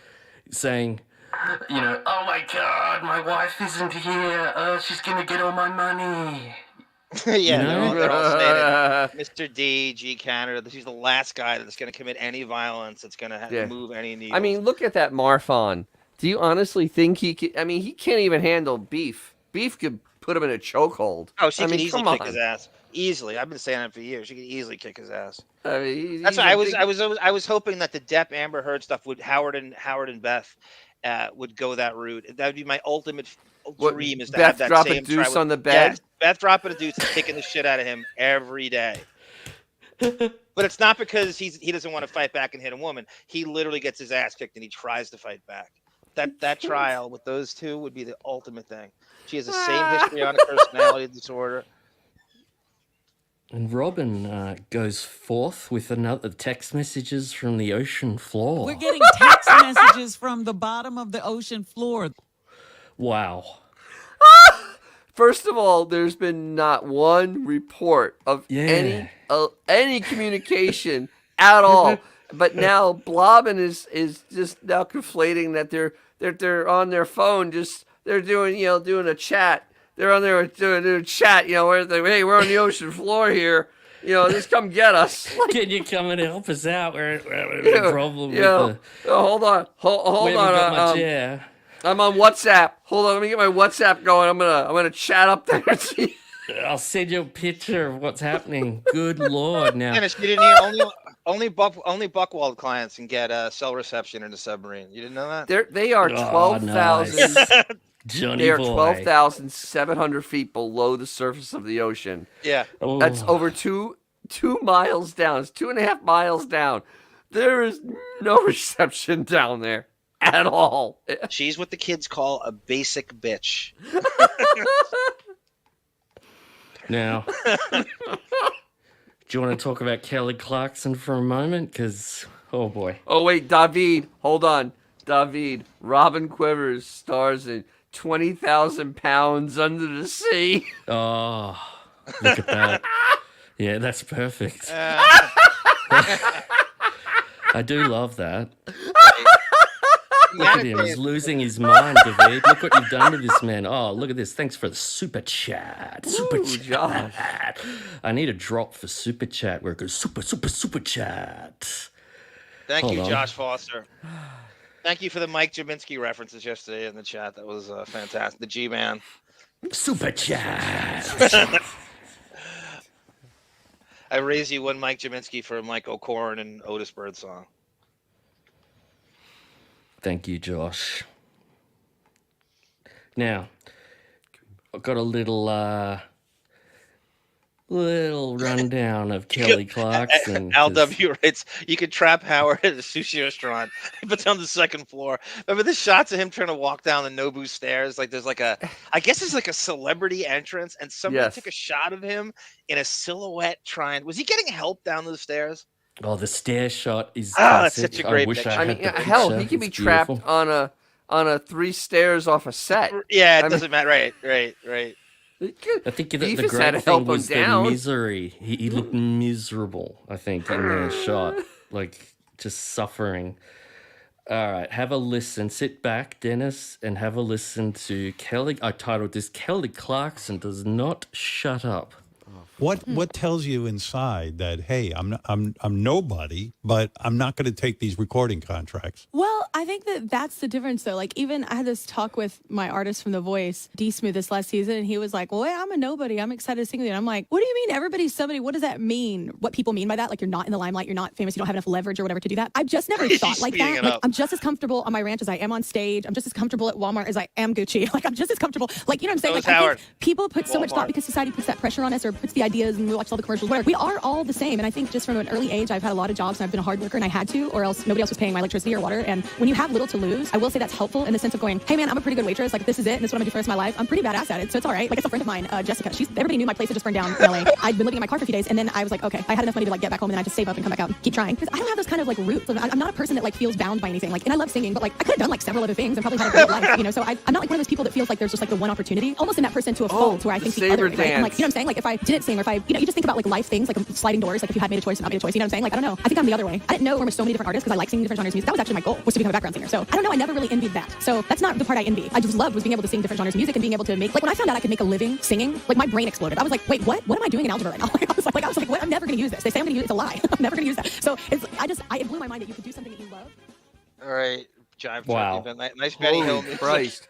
Speaker 3: saying, you know, oh my God, my wife isn't here. She's going to get all my money.
Speaker 4: Yeah,
Speaker 3: You know?
Speaker 4: they're all saying it. Mr. D, G. Canada, he's the last guy that's going to commit any violence that's going to
Speaker 1: Yeah.
Speaker 4: move any needles.
Speaker 1: I mean, look at that Marfon. Do you honestly think he could? I mean, he can't even handle Beef. Beef could put him in a chokehold.
Speaker 4: oh, she
Speaker 1: I
Speaker 4: could
Speaker 1: mean,
Speaker 4: easily
Speaker 1: come
Speaker 4: kick
Speaker 1: on.
Speaker 4: his ass. Easily, I've been saying that for years. She could easily kick his ass.
Speaker 1: I mean,
Speaker 4: That's
Speaker 1: he's
Speaker 4: why
Speaker 1: a
Speaker 4: I
Speaker 1: big-
Speaker 4: was hoping that the Depp Amber Heard stuff would Howard and Beth would go that route. That would be my ultimate
Speaker 1: What,
Speaker 4: dream is to
Speaker 1: Beth
Speaker 4: have that
Speaker 1: drop a
Speaker 4: same try
Speaker 1: deuce
Speaker 4: with-
Speaker 1: on the bed?
Speaker 4: Yes, Beth dropping a deuce and kicking the shit out of him every day. But it's not because he doesn't want to fight back and hit a woman. He literally gets his ass kicked and he tries to fight back. That trial with those two would be the ultimate thing. She has the same histrionic personality disorder.
Speaker 3: And Robin goes forth with another text messages from the ocean floor.
Speaker 8: We're getting text messages from the bottom of the ocean floor.
Speaker 3: Wow.
Speaker 1: First of all, there's been not one report of
Speaker 3: Yeah.
Speaker 1: any communication at all. But now Blobbin is just now conflating that they're on their phone, just they're doing a chat. They're on there doing a chat, where hey, we're on the ocean floor here. Just come get us.
Speaker 3: Can you come and help us out? We're having a problem with the...
Speaker 1: Hold on. Hold
Speaker 3: we
Speaker 1: on.
Speaker 3: haven't got much air.
Speaker 1: I'm on WhatsApp. Hold on, let me get my WhatsApp going. I'm gonna chat up there.
Speaker 3: I'll send you a picture of what's happening. Good Lord, now.
Speaker 4: Dennis, you didn't hear only Buckwald clients can get cell reception in the submarine. You didn't know that?
Speaker 1: They are 12,000.
Speaker 3: Nice. Johnny
Speaker 1: They are
Speaker 3: boy.
Speaker 1: 12,700 feet below the surface of the ocean.
Speaker 4: Yeah.
Speaker 3: Oh.
Speaker 1: That's over two miles down. It's 2.5 miles down. There is no reception down there at all.
Speaker 4: She's what the kids call a basic bitch.
Speaker 3: Now, do you want to talk about Kelly Clarkson for a moment? Because, oh boy.
Speaker 1: Oh, wait, David. Hold on. David. Robin Quivers stars in 20,000 Pounds Under the Sea.
Speaker 3: Oh, look at that. Yeah, that's perfect. I do love that. Look at him. He's losing his mind, David. Look what you've done to this man. Oh, look at this. Thanks for the super chat. Super chat. I need a drop for super chat where it goes super chat.
Speaker 4: Thank
Speaker 3: Hold
Speaker 4: you,
Speaker 3: on.
Speaker 4: Josh Foster. Thank you for the Mike Jaminski references yesterday in the chat. That was fantastic. The G-Man.
Speaker 3: Super chat.
Speaker 4: I raise you one Mike Jaminski for a Mike O'Corn and Otis Bird song.
Speaker 3: Thank you, Josh. Now, I've got a little rundown of Kelly Clarkson. 'cause-
Speaker 4: LW writes, you could trap Howard at a sushi restaurant. He puts on the second floor. Remember the shots of him trying to walk down the Nobu stairs? Like there's I guess it's like a celebrity entrance, and somebody
Speaker 1: Yes.
Speaker 4: took a shot of him in a silhouette trying. Was he getting help down those stairs?
Speaker 3: Oh, the stair shot is
Speaker 4: that's
Speaker 3: classic.
Speaker 4: such a great
Speaker 3: I wish
Speaker 4: picture.
Speaker 3: I
Speaker 1: I
Speaker 3: had
Speaker 1: mean,
Speaker 3: the
Speaker 1: hell,
Speaker 3: picture.
Speaker 1: he can be
Speaker 3: It's
Speaker 1: trapped
Speaker 3: beautiful.
Speaker 1: on a 3 stairs off a set.
Speaker 4: Yeah, it
Speaker 1: I
Speaker 4: doesn't matter. Right.
Speaker 3: I think the
Speaker 1: Beef has had
Speaker 3: great
Speaker 1: to
Speaker 3: thing
Speaker 1: help him
Speaker 3: was the
Speaker 1: down.
Speaker 3: misery. He looked miserable, I think, in their shot. Like, just suffering. All right, have a listen. Sit back, Dennis, and have a listen to Kelly. I titled this, Kelly Clarkson Does Not Shut Up.
Speaker 1: Oh,
Speaker 5: What tells you inside that, hey, I'm nobody, but I'm not going to take these recording contracts?
Speaker 14: Well, I think that's the difference, though. Like, even I had this talk with my artist from The Voice, D Smooth, this last season, and he was like, well, yeah, I'm a nobody. I'm excited to sing with you. And I'm like, what do you mean everybody's somebody? What does that mean? What people mean by that? Like, you're not in the limelight, you're not famous, you don't have enough leverage or whatever to do that. I've just never thought like that. Like, I'm just as comfortable on my ranch as I am on stage. I'm just as comfortable at Walmart as I am Gucci. Like, I'm just as comfortable. Like, you know what I'm saying? Like, I think people put so much thought because society puts that pressure on us or puts the ideas and we watch all the commercials, whatever. We are all the same. And I think just from an early age, I've had a lot of jobs and I've been a hard worker and I had to, or else nobody else was paying my electricity or water. And when you have little to lose, I will say that's helpful in the sense of going, hey man, I'm a pretty good waitress. Like, this is it. And this is what I'm gonna do for the rest of my life. I'm pretty badass at it. So it's all right. Like, it's a friend of mine, Jessica. Everybody knew my place had just burned down in LA. I'd been living in my car for a few days and then I was like, okay, I had enough money to like get back home and then I just save up and come back out and keep trying. Because I don't have those kind of like roots. I'm not a person that like feels bound by anything. Like, and I love singing, but like I could have done like several other things and probably had a great life, you know? So I'm not like one of those people that feels like there's just like the one opportunity, almost in that person to a fault where I think the other, right? And like, you know what I'm saying? Like, if I didn't sing or if I, you know, you just think about like life things, like sliding doors, like if you had made a choice or not made a choice, you know what I'm saying? Like, I don't know. I think I'm the other way. I didn't know there were so many different artists because I like singing different genres of music. That was actually my goal, was to become a background singer. So I don't know. I never really envied that. So that's not the part I envy. I just loved was being able to sing different genres of music and being able to make, like when I found out I could make a living singing, like my brain exploded. I was like, wait, what? What am I doing in algebra right now? Like, I was like, what? I'm never going to use this. They say I'm going to use it. It's a lie. I'm never going to use that. So it blew my mind that you could do something that you love.
Speaker 4: All right. Jive.
Speaker 3: Wow.
Speaker 4: Nice Benny Hill.
Speaker 1: Christ.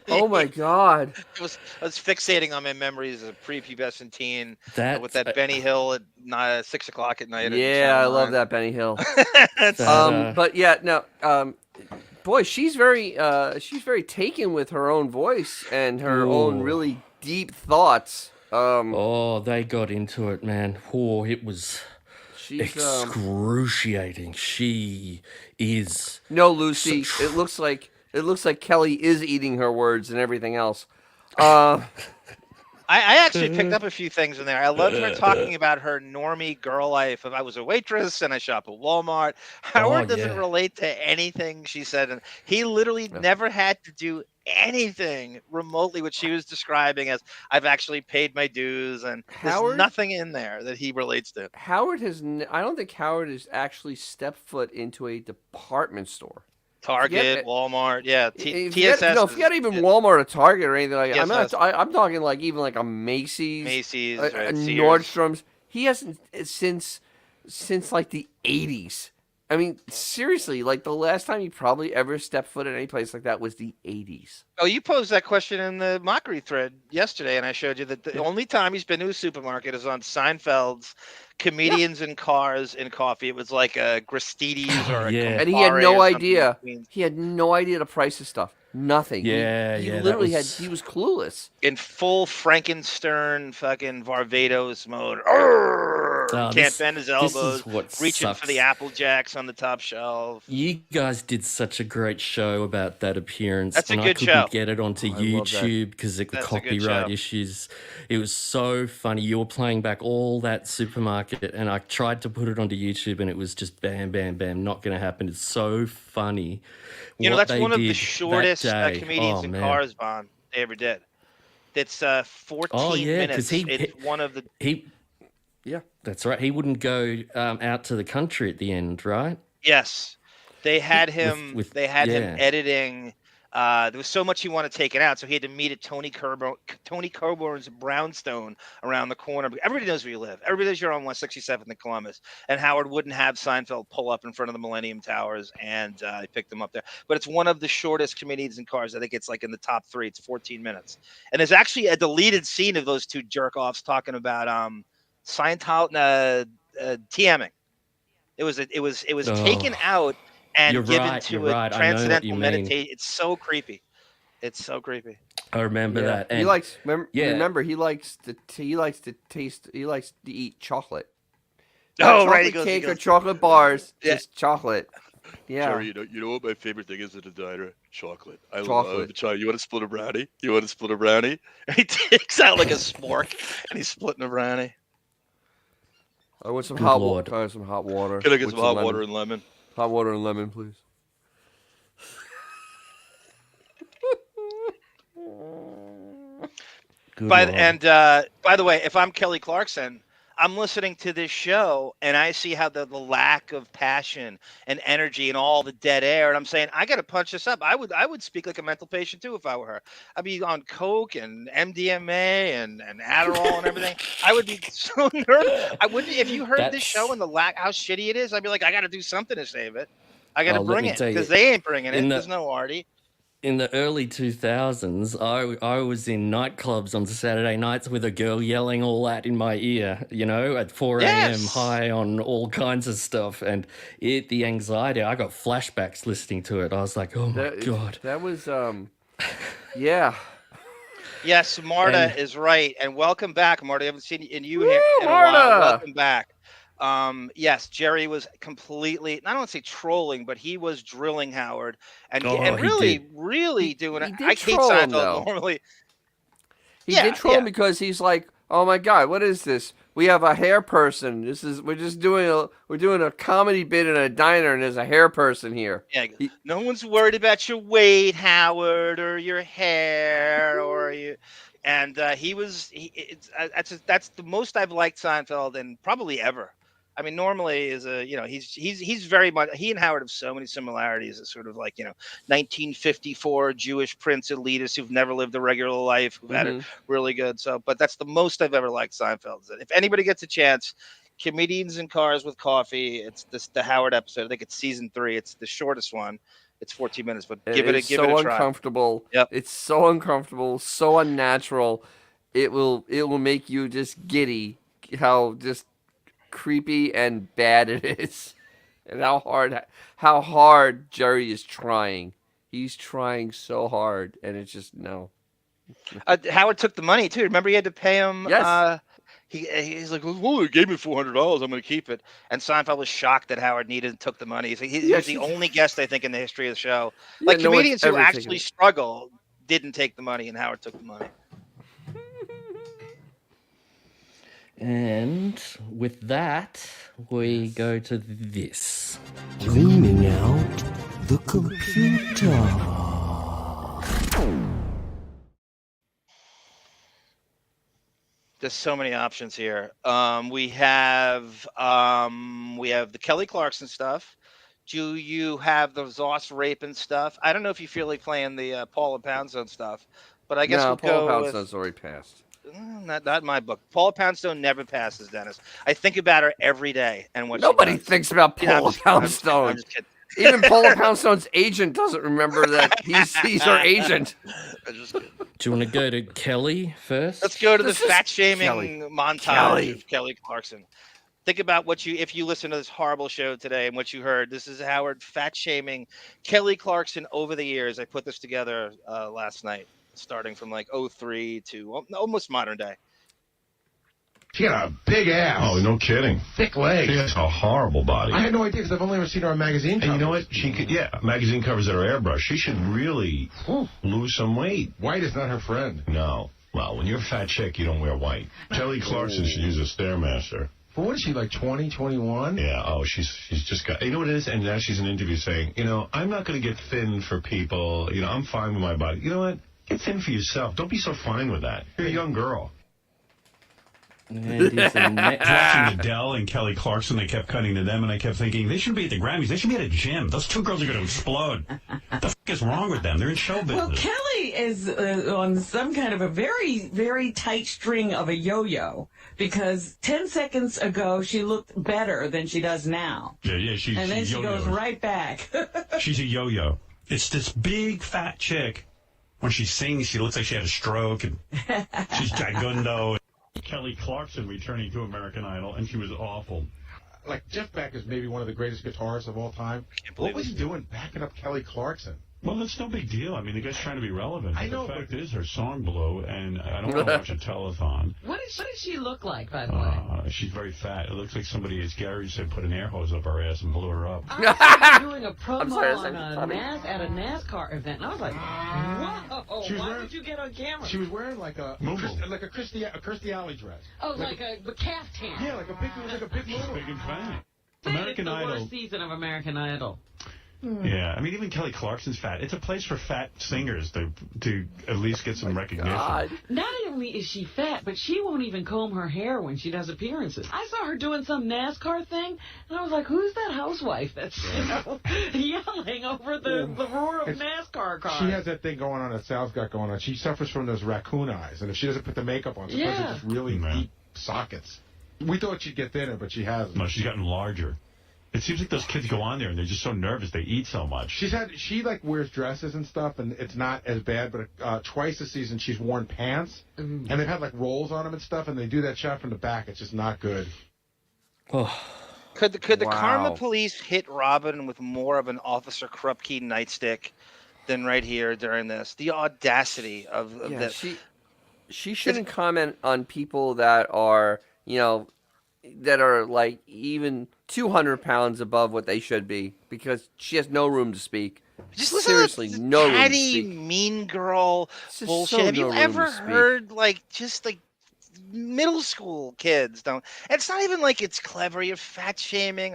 Speaker 1: Oh my God!
Speaker 4: I was fixating on my memories as a prepubescent teen with that
Speaker 3: That
Speaker 4: Benny Hill at 6 o'clock at night.
Speaker 1: Yeah, I love that Benny Hill. But yeah, no. Boy, she's very taken with her own voice and her own really deep thoughts.
Speaker 3: They got into it, man. Oh, it was excruciating. She is.
Speaker 1: No, Lucy. It looks like Kelly is eating her words and everything else.
Speaker 4: I actually picked up a few things in there. I loved her talking about her normie girl life. If I was a waitress and I shop at Walmart, Howard doesn't relate to anything she said, and he literally never had to do anything remotely what she was describing as I've actually paid my dues, and there's nothing in there that he relates to.
Speaker 1: Howard has. I don't think Howard has actually stepped foot into a department store.
Speaker 4: Forget Walmart, yeah.
Speaker 1: TSS. Forget even Walmart or Target or anything like that. I'm talking like even like a Macy's,
Speaker 4: right,
Speaker 1: a Nordstrom's. He hasn't since like the 80s. I mean, seriously, like the last time he probably ever stepped foot in any place like that was the 80s.
Speaker 4: Oh, you posed that question in the mockery thread yesterday, and I showed you that the only time he's been to a supermarket is on Seinfeld's Comedians in Cars and Coffee. It was like a Gristedes or a
Speaker 1: and he had no idea. He had no idea the price of stuff. Nothing. He literally he was clueless.
Speaker 4: In full Frankenstern fucking Varvatos mode. Can't bend his elbows. Reaching for the Apple Jacks on the top shelf.
Speaker 3: You guys did such a great show about that appearance.
Speaker 4: That's a good
Speaker 3: I couldn't
Speaker 4: show.
Speaker 3: get it onto YouTube because of the copyright issues. It was so funny. You were playing back all that supermarket, and I tried to put it onto YouTube, and it was just bam, bam, bam. Not going to happen. It's so funny.
Speaker 4: You know, that's one of the shortest Comedians in Cars, Bon, they ever did. It's 14 minutes. It's one of the...
Speaker 3: Yeah, that's right. He wouldn't go out to the country at the end, right?
Speaker 4: Yes. They had him him editing. There was so much he wanted taken out, so he had to meet at Tony Coburn's brownstone around the corner. Everybody knows where you live. Everybody knows you're on 167th in Columbus. And Howard wouldn't have Seinfeld pull up in front of the Millennium Towers, and he picked him up there. But it's one of the shortest Comedians in Cars. I think it's like in the top 3. It's 14 minutes. And there's actually a deleted scene of those two jerk-offs talking about Scientology TMing. It was taken out and given to a transcendental meditation. It's so creepy. It's so creepy.
Speaker 3: I remember that. And
Speaker 1: he likes. Remember, he likes to eat chocolate.
Speaker 4: Chocolate
Speaker 1: cake or chocolate bars. Just chocolate. Yeah.
Speaker 15: Jerry, you know what my favorite thing is at a diner? Chocolate. I love chocolate. You want to split a brownie?
Speaker 4: And he takes out like a spork and he's splitting a brownie.
Speaker 1: I want some hot water. Some hot water.
Speaker 15: Can I get some hot water and lemon?
Speaker 1: Hot water and lemon, please.
Speaker 4: By the way, if I'm Kelly Clarkson, I'm listening to this show and I see how the lack of passion and energy and all the dead air, and I'm saying I got to punch this up. I would speak like a mental patient too if I were her. I'd be on coke and MDMA and Adderall and everything. I would be so nervous. I wouldn't if you heard this show and the how shitty it is. I'd be like, I got to do something to save it. I got to bring it because they ain't bringing it. There's no Artie.
Speaker 3: In the early 2000s, I was in nightclubs on Saturday nights with a girl yelling all that in my ear, at 4 a.m. high on all kinds of stuff. And the anxiety, I got flashbacks listening to it. I was like, oh my God.
Speaker 1: That was, yeah.
Speaker 4: Yes, Marta is right. And welcome back, Marta. I haven't seen you here in a
Speaker 1: Marta!
Speaker 4: while. Welcome back. Yes, Jerry was completely, I don't want to say trolling, but he was drilling Howard and really doing it. I hate Seinfeld normally.
Speaker 1: He did troll him because he's like, oh my God, what is this? We have a hair person. We're doing a comedy bit in a diner and there's a hair person here.
Speaker 4: Yeah, no one's worried about your weight, Howard, or your hair, or you. And that's the most I've liked Seinfeld and probably ever. I mean, normally he's very much, he and Howard have so many similarities. It's sort of like, 1954 Jewish prince elitists who've never lived a regular life, who've had it really good. So, but that's the most I've ever liked Seinfeld. If anybody gets a chance, Comedians in Cars with Coffee, it's the Howard episode. I think it's season 3. It's the shortest one. It's 14 minutes, but give it a try.
Speaker 1: It's so uncomfortable.
Speaker 4: Yep.
Speaker 1: It's so uncomfortable, so unnatural. It will make you just giddy how just creepy and bad it is. And how hard Jerry is trying. He's trying so hard and it's just no.
Speaker 4: Howard took the money too. Remember he had to pay him
Speaker 1: Yes.
Speaker 4: He's like, well, he gave me $400. I'm going to keep it. And Seinfeld was shocked that Howard needed and took the money. He was the only guest, I think, in the history of the show. Like, comedians who actually struggle didn't take the money, and Howard took the money.
Speaker 3: And with that, we go to this.
Speaker 2: Cleaning out the computer.
Speaker 4: There's so many options here. We have the Kelly Clarkson stuff. Do you have the Zoss raping stuff? I don't know if you feel like playing the Paula Poundstone stuff, but I guess we'll
Speaker 1: Paula
Speaker 4: go
Speaker 1: Poundstone's already passed.
Speaker 4: Not my book. Paula Poundstone never passes, Dennis. I think about her every day and what
Speaker 1: Nobody
Speaker 4: she does.
Speaker 1: thinks about Paula Poundstone.
Speaker 4: I'm just kidding.
Speaker 1: Even Paula Poundstone's agent doesn't remember that he's her agent.
Speaker 3: Do you want to go to Kelly first?
Speaker 4: Let's go to the fat-shaming montage of Kelly Clarkson. Think about if you listen to this horrible show today and what you heard. This is Howard fat-shaming Kelly Clarkson over the years. I put this together last night, starting from like 03 to almost modern day.
Speaker 16: She got a big ass.
Speaker 17: Oh, no kidding.
Speaker 16: Thick legs.
Speaker 17: She has a horrible body.
Speaker 16: I had no idea because I've only ever seen her on magazine covers.
Speaker 17: And you know what? She could, magazine covers that are airbrush. She should really lose some weight.
Speaker 16: White is not her friend.
Speaker 17: No. Well, when you're a fat chick, you don't wear white. Kelly Clarkson should use a Stairmaster.
Speaker 16: But what is she, like 20, 21?
Speaker 17: Yeah, she's just got, you know what it is? And now she's in an interview saying, I'm not going to get thin for people. I'm fine with my body. You know what? Get thin for yourself. Don't be so fine with that. You're a young girl.
Speaker 3: And
Speaker 5: watching Adele and Kelly Clarkson, they kept cutting to them, and I kept thinking, they shouldn't be at the Grammys. They should be at a gym. Those two girls are going to explode. What the f*** is wrong with them? They're in show business.
Speaker 8: Well, Kelly is on some kind of a very, very tight string of a yo-yo, because 10 seconds ago, she looked better than she does now.
Speaker 5: Yeah,
Speaker 8: and then she goes right back.
Speaker 5: She's a yo-yo. It's this big, fat chick. When she sings, she looks like she had a stroke, and she's jagundo. Kelly Clarkson returning to American Idol, and she was awful.
Speaker 16: Like, Jeff Beck is maybe one of the greatest guitarists of all time. What was he doing backing up Kelly Clarkson?
Speaker 5: Well, that's no big deal. I mean, the guy's trying to be relevant.
Speaker 16: I know,
Speaker 5: the fact is, her song blew, and I don't want to watch a telethon.
Speaker 8: What does she look like, by the way?
Speaker 5: She's very fat. It looks like somebody, as Gary said, put an air hose up her ass and blew her up.
Speaker 8: I was doing a promo at a NASCAR event, and I was like, whoa, why would you get on camera?
Speaker 16: She was wearing like a Kirstie Alley dress.
Speaker 8: Oh, like a caftan.
Speaker 16: Yeah, like a big
Speaker 5: She's big and fat. American
Speaker 8: it's the
Speaker 5: Idol.
Speaker 8: worst season of American Idol.
Speaker 17: Yeah, I mean, even Kelly Clarkson's fat. It's a place for fat singers to at least get some recognition.
Speaker 1: God.
Speaker 8: Not only is she fat, but she won't even comb her hair when she does appearances. I saw her doing some NASCAR thing, and I was like, who's that housewife that's yelling over the roar of NASCAR cars?
Speaker 16: She has that thing going on that Sal's got going on. She suffers from those raccoon eyes, and if she doesn't put the makeup on, sometimes it's just really deep sockets. We thought she'd get thinner, but she hasn't.
Speaker 17: No, she's gotten larger. It seems like those kids go on there and they're just so nervous. They eat so much.
Speaker 16: She like wears dresses and stuff, and it's not as bad. But twice a season she's worn pants, and they've had like rolls on them and stuff, and they do that shot from the back. It's just not good.
Speaker 3: Oh.
Speaker 4: Could the Karma Police hit Robin with more of an Officer Krupke nightstick than right here during this? The audacity of this.
Speaker 1: She shouldn't comment on people that are, that are like even 200 pounds above what they should be, because she has no room to speak.
Speaker 4: Just listen
Speaker 1: Seriously,
Speaker 4: to this
Speaker 1: no room to
Speaker 4: catty,
Speaker 1: speak.
Speaker 4: mean girl bullshit.
Speaker 1: so
Speaker 4: Have you
Speaker 1: no room
Speaker 4: ever
Speaker 1: to speak.
Speaker 4: heard just middle school kids don't? It's not even like it's clever. You're fat shaming.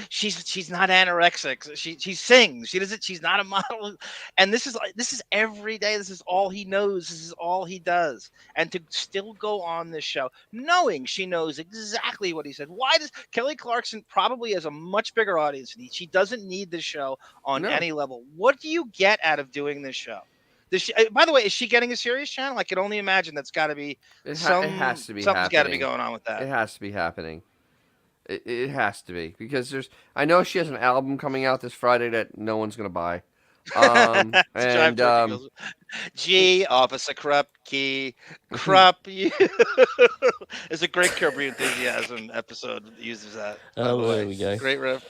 Speaker 4: She's not anorexic. She sings. She doesn't. She's not a model. And this is every day. This is all he knows. This is all he does. And to still go on this show, knowing she knows exactly what he said. Why does Kelly Clarkson probably has a much bigger audience than he? She doesn't need this show on any level. What do you get out of doing this show? By the way, is she getting a Sirius channel? I can only imagine that's got to be
Speaker 1: it has to be
Speaker 4: something's got to be
Speaker 1: happening.
Speaker 4: going on with that.
Speaker 1: It has to be happening. It has to be, because I know she has an album coming out this Friday that no one's gonna buy.
Speaker 4: G Officer Krupke, Krupp. There's a great Curb Your Enthusiasm episode that uses that.
Speaker 3: Oh, there we go.
Speaker 4: Great riff.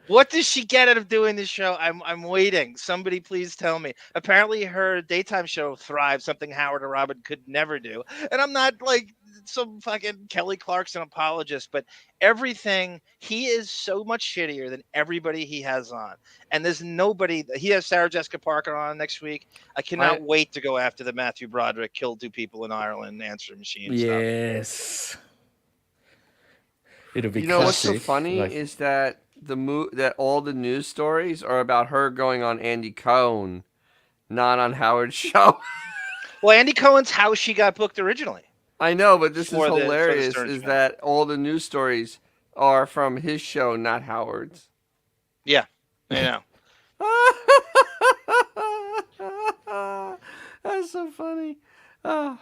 Speaker 4: What does she get out of doing this show? I'm waiting. Somebody please tell me. Apparently her daytime show thrives, something Howard or Robin could never do. And I'm not like some fucking Kelly Clarkson apologist, but everything, he is so much shittier than everybody he has on. And there's nobody. He has Sarah Jessica Parker on next week. I cannot wait to go after the Matthew Broderick killed 2 people in Ireland answering machine
Speaker 3: Yes.
Speaker 4: stuff.
Speaker 3: It'll be
Speaker 1: what's so
Speaker 3: classic.
Speaker 1: funny is that that all the news stories are about her going on Andy Cohen, not on Howard's show.
Speaker 4: Well, Andy Cohen's how she got booked originally.
Speaker 1: I know, but this is
Speaker 4: For the
Speaker 1: hilarious,
Speaker 4: Stern
Speaker 1: is
Speaker 4: Show.
Speaker 1: that all the news stories are from his show, not Howard's.
Speaker 4: Yeah, I know.
Speaker 1: That's so funny. Oh.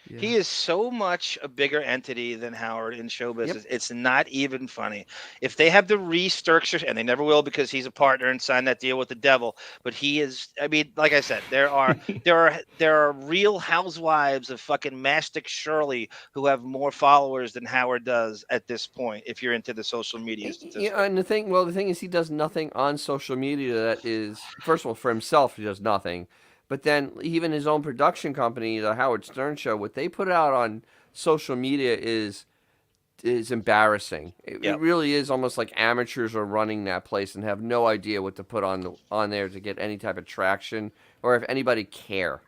Speaker 1: Yeah.
Speaker 4: He is so much a bigger entity than Howard in show business. Yep. It's not even funny. If they have the restructure, and they never will because he's a partner and signed that deal with the devil, but he is, I mean, like I said, there are real housewives of fucking Mastic Shirley who have more followers than Howard does at this point, if you're into the social media statistics.
Speaker 1: Yeah, and the thing is he does nothing on social media that is, first of all, for himself, he does nothing. But then even his own production company, the Howard Stern Show, what they put out on social media is embarrassing. It really is almost like amateurs are running that place and have no idea what to put on there to get any type of traction or if anybody care.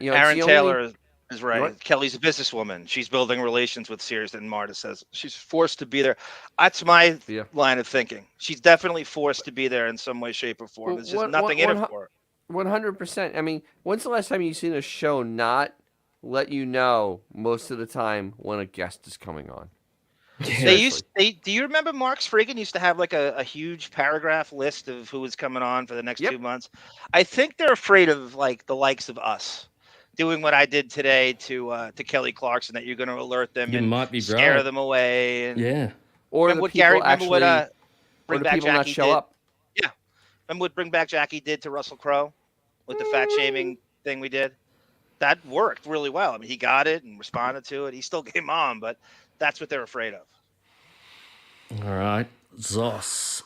Speaker 4: Aaron Taylor is right. What? Kelly's a businesswoman. She's building relations with Sears, and Marta says she's forced to be there. That's my line of thinking. She's definitely forced to be there in some way, shape, or form. There's just nothing in it for her.
Speaker 1: 100%. I mean, when's the last time you've seen a show not let you know most of the time when a guest is coming on?
Speaker 4: Do you remember Mark's Friggin used to have like a huge paragraph list of who was coming on for the next 2 months? I think they're afraid of like the likes of us doing what I did today to Kelly Clarkson, that you're going to alert them and
Speaker 3: might be
Speaker 4: scare
Speaker 3: right.
Speaker 4: them away. And,
Speaker 1: or the
Speaker 4: what
Speaker 1: people
Speaker 4: Gary,
Speaker 1: actually,
Speaker 4: Bring
Speaker 1: or the
Speaker 4: Back
Speaker 1: people
Speaker 4: Jackie
Speaker 1: not show
Speaker 4: did.
Speaker 1: up.
Speaker 4: Yeah. Remember what Bring Back Jackie did to Russell Crowe with the fat shaming thing we did? That worked really well. I mean, he got it and responded to it. He still came on, but that's what they're afraid of.
Speaker 3: All right. Zos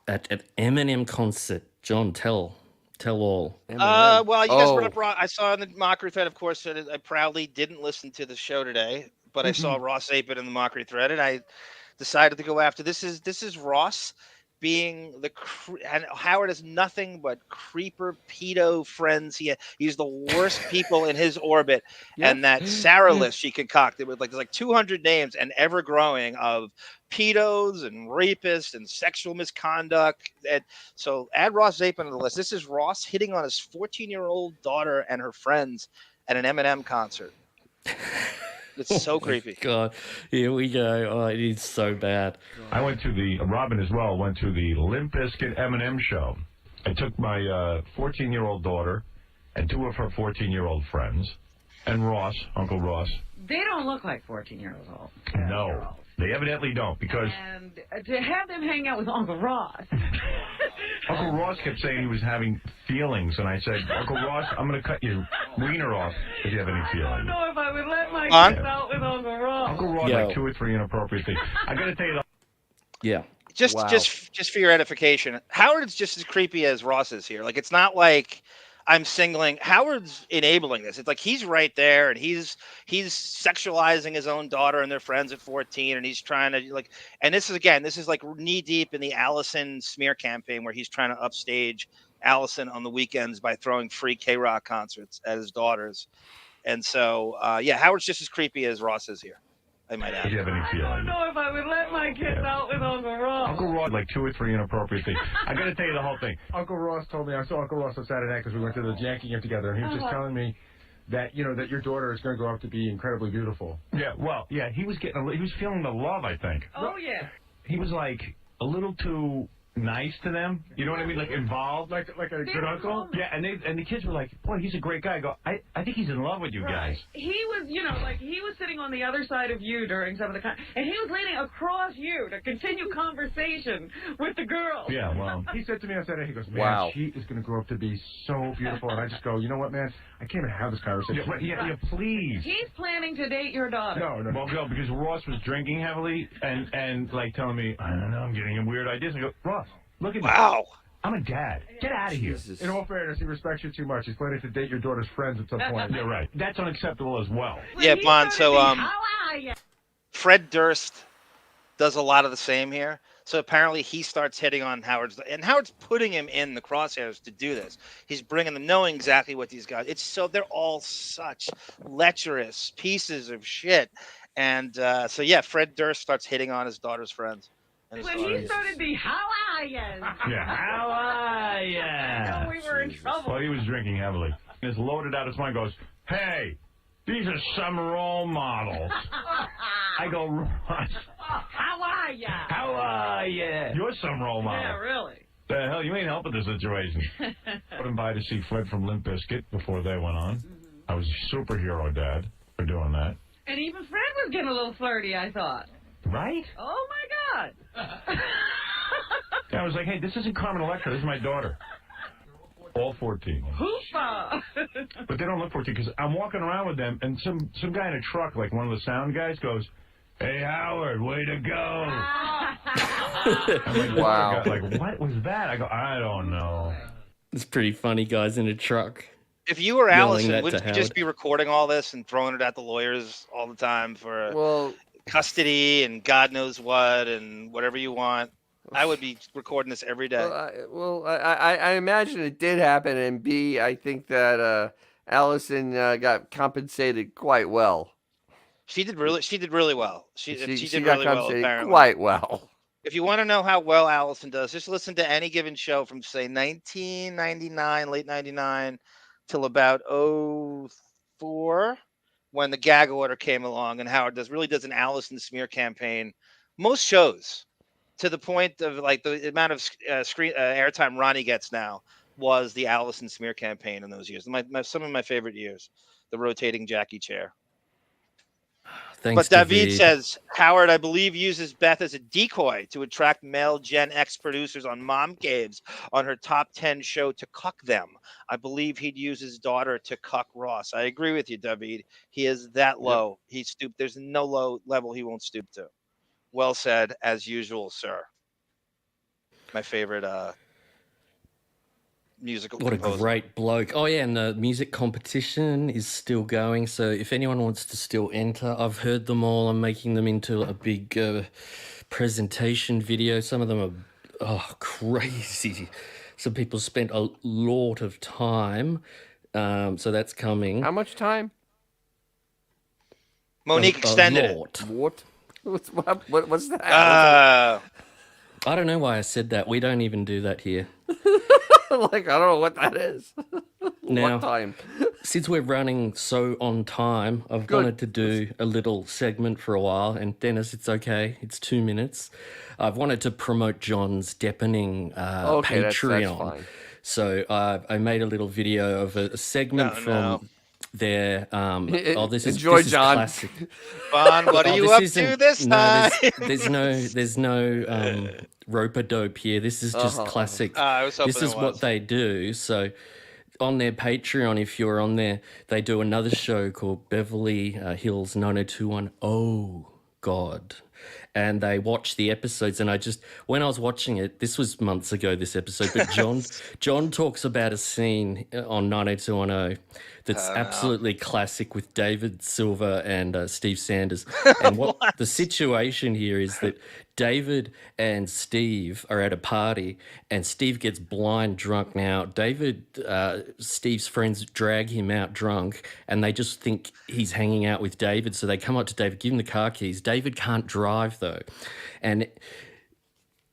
Speaker 3: at an Eminem concert. John, tell all.
Speaker 4: Well, you guys brought up I saw in the mockery thread, of course, that I proudly didn't listen to the show today, but I saw Ross Apin in the mockery thread, and I decided to go after this is Ross being and Howard has nothing but creeper pedo friends. He's the worst people in his orbit. And that Sarah list she concocted with there's 200 names and ever growing of pedos and rapists and sexual misconduct. And so add Ross Zapin to the list. This is Ross hitting on his 14-year-old daughter and her friends at an Eminem concert. It's so creepy.
Speaker 3: God, here we go. Oh, it is so bad.
Speaker 17: I went to Robin as well, went to the Limp Bizkit M&M show. I took my 14-year-old daughter and 2 of her 14-year-old friends, and Ross, Uncle Ross.
Speaker 8: They don't look like 14-year-olds.
Speaker 17: No, they evidently don't, because...
Speaker 8: And to have them hang out with Uncle Ross.
Speaker 17: Uncle Ross kept saying he was having feelings, and I said, Uncle Ross, I'm going to cut your wiener off if you have any feelings.
Speaker 8: I don't know if I would let my kids out with Uncle Ross.
Speaker 17: Uncle Ross, like 2 or 3 inappropriate things. I got to tell you,
Speaker 3: yeah.
Speaker 4: Just for your edification, Howard's just as creepy as Ross is here. It's not like I'm singling. Howard's enabling this. It's like he's right there, and he's sexualizing his own daughter and their friends at 14, and he's trying to And this is knee deep in the Allison smear campaign, where he's trying to upstage Allison on the weekends by throwing free K-Rock concerts at his daughters. And so, Howard's just as creepy as Ross is here. I might add.
Speaker 17: do you have any feelings?
Speaker 8: I don't know if I would let my kids out with Uncle Ross.
Speaker 17: Uncle Ross, 2 or 3 inappropriate things. I got to tell you the whole thing.
Speaker 16: Uncle Ross told me, I saw Uncle Ross on Saturday night because we went to the Yankee game together, and he was just telling me that, that your daughter is going to grow up to be incredibly beautiful.
Speaker 17: Yeah, well, he was feeling the love, I think.
Speaker 8: Oh, yeah.
Speaker 17: He was a little too nice to them. You know what I mean? Involved.
Speaker 16: Like a good uncle?
Speaker 17: Yeah, and the kids were like, boy, he's a great guy. I go, I think he's in love with you guys.
Speaker 8: He was, he was sitting on the other side of you during some of the and he was leaning across you to continue conversation with the girls.
Speaker 16: Yeah, well. He said to me on Saturday, he goes, man,
Speaker 1: wow.
Speaker 16: she is going to grow up to be so beautiful. And I just go, you know what, man? I can't even have this conversation.
Speaker 17: Yeah, please.
Speaker 8: He's planning to date your daughter.
Speaker 16: No.
Speaker 17: Well, no, because Ross was drinking heavily and telling me, I don't know, I'm getting weird ideas. I go, Ross, look at me.
Speaker 4: Wow.
Speaker 17: I'm a dad. Get out of here.
Speaker 16: In all fairness, he respects you too much. He's planning to date your daughter's friends at some point.
Speaker 17: You're right. That's unacceptable as well.
Speaker 4: Yeah, Bon. So, Fred Durst does a lot of the same here. So apparently he starts hitting on Howard's, and Howard's putting him in the crosshairs to do this. He's bringing them, knowing exactly what these guys. They're all such lecherous pieces of shit. And Fred Durst starts hitting on his daughter's friends.
Speaker 8: When he started the how are you?
Speaker 17: Yeah, how are you?
Speaker 8: I know we were in trouble.
Speaker 17: Well, he was drinking heavily. He just loaded out his mind, goes, hey, these are some role models. I go, Ross.
Speaker 8: How are you?
Speaker 17: How are you? You're some role model.
Speaker 8: Yeah, really.
Speaker 17: The hell, you ain't helping the situation. Put him by to see Fred from Limp Bizkit before they went on. I was a superhero dad for doing that.
Speaker 8: And even Fred was getting a little flirty, I thought.
Speaker 17: Right?
Speaker 8: Oh, my God.
Speaker 17: I was like, hey, this isn't Carmen Electra. This is my daughter. All 14.
Speaker 8: Hoopa!
Speaker 17: But they don't look 14 because I'm walking around with them, and some guy in a truck, like one of the sound guys, goes, hey, Howard, way to go. I'm like,
Speaker 1: wow.
Speaker 17: What was that? I go, I don't know.
Speaker 3: It's pretty funny, guys in a truck.
Speaker 4: If you were Allison, wouldn't you just be recording all this and throwing it at the lawyers all the time for custody and God knows what and whatever you want? I would be recording this every day.
Speaker 1: I imagine it did happen, and B, I think that Allison got compensated quite well.
Speaker 4: She did really well. She did
Speaker 1: got
Speaker 4: really well,
Speaker 1: compensated
Speaker 4: apparently.
Speaker 1: quite well.
Speaker 4: If you want to know how well Allison does, just listen to any given show from, say, 1999, late 99, till about 04, when the gag order came along, and Howard really does an Allison smear campaign. Most shows, to the point of the amount of screen airtime Ronnie gets now, was the Allison smear campaign in those years. Some of my favorite years, the rotating Jackie chair.
Speaker 3: Thanks,
Speaker 4: but David says, Howard, I believe, uses Beth as a decoy to attract male Gen X producers on Mom Caves on her top 10 show to cuck them. I believe he'd use his daughter to cuck Ross. I agree with you, David. He is that low. Yep. He stooped. There's no low level he won't stoop to. Well said, as usual, sir. My favorite musical composer.
Speaker 3: A great bloke. Oh, yeah, and the music competition is still going. So if anyone wants to still enter, I've heard them all. I'm making them into a big presentation video. Some of them crazy. Some people spent a lot of time, so that's coming.
Speaker 1: How much time?
Speaker 4: Monique extended it.
Speaker 1: What? What's that?
Speaker 3: I don't know why I said that. We don't even do that here.
Speaker 1: Like, I don't know what that is.
Speaker 3: Now,
Speaker 1: what time?
Speaker 3: Since we're running so on time, I've wanted to do a little segment for a while. And Dennis, it's okay. It's 2 minutes. I've wanted to promote John's deepening Patreon.
Speaker 1: That's fine.
Speaker 3: So I made a little video of a segment from their. This is
Speaker 1: Enjoy, John.
Speaker 3: Classic.
Speaker 4: Bon, what are you up to this time?
Speaker 3: There's no rope-a-dope here. This is just classic. This is what they do. So on their Patreon, if you're on there, they do another show called Beverly Hills 90210. Oh, God. And they watch the episodes, and when I was watching it, this was months ago, this episode, but John talks about a scene on 90210 that's absolutely classic with David Silver and Steve Sanders. And what the situation here is that David and Steve are at a party, and Steve gets blind drunk. Now, Steve's friends drag him out drunk, and they just think he's hanging out with David, so they come up to David, give him the car keys. David can't drive, though. And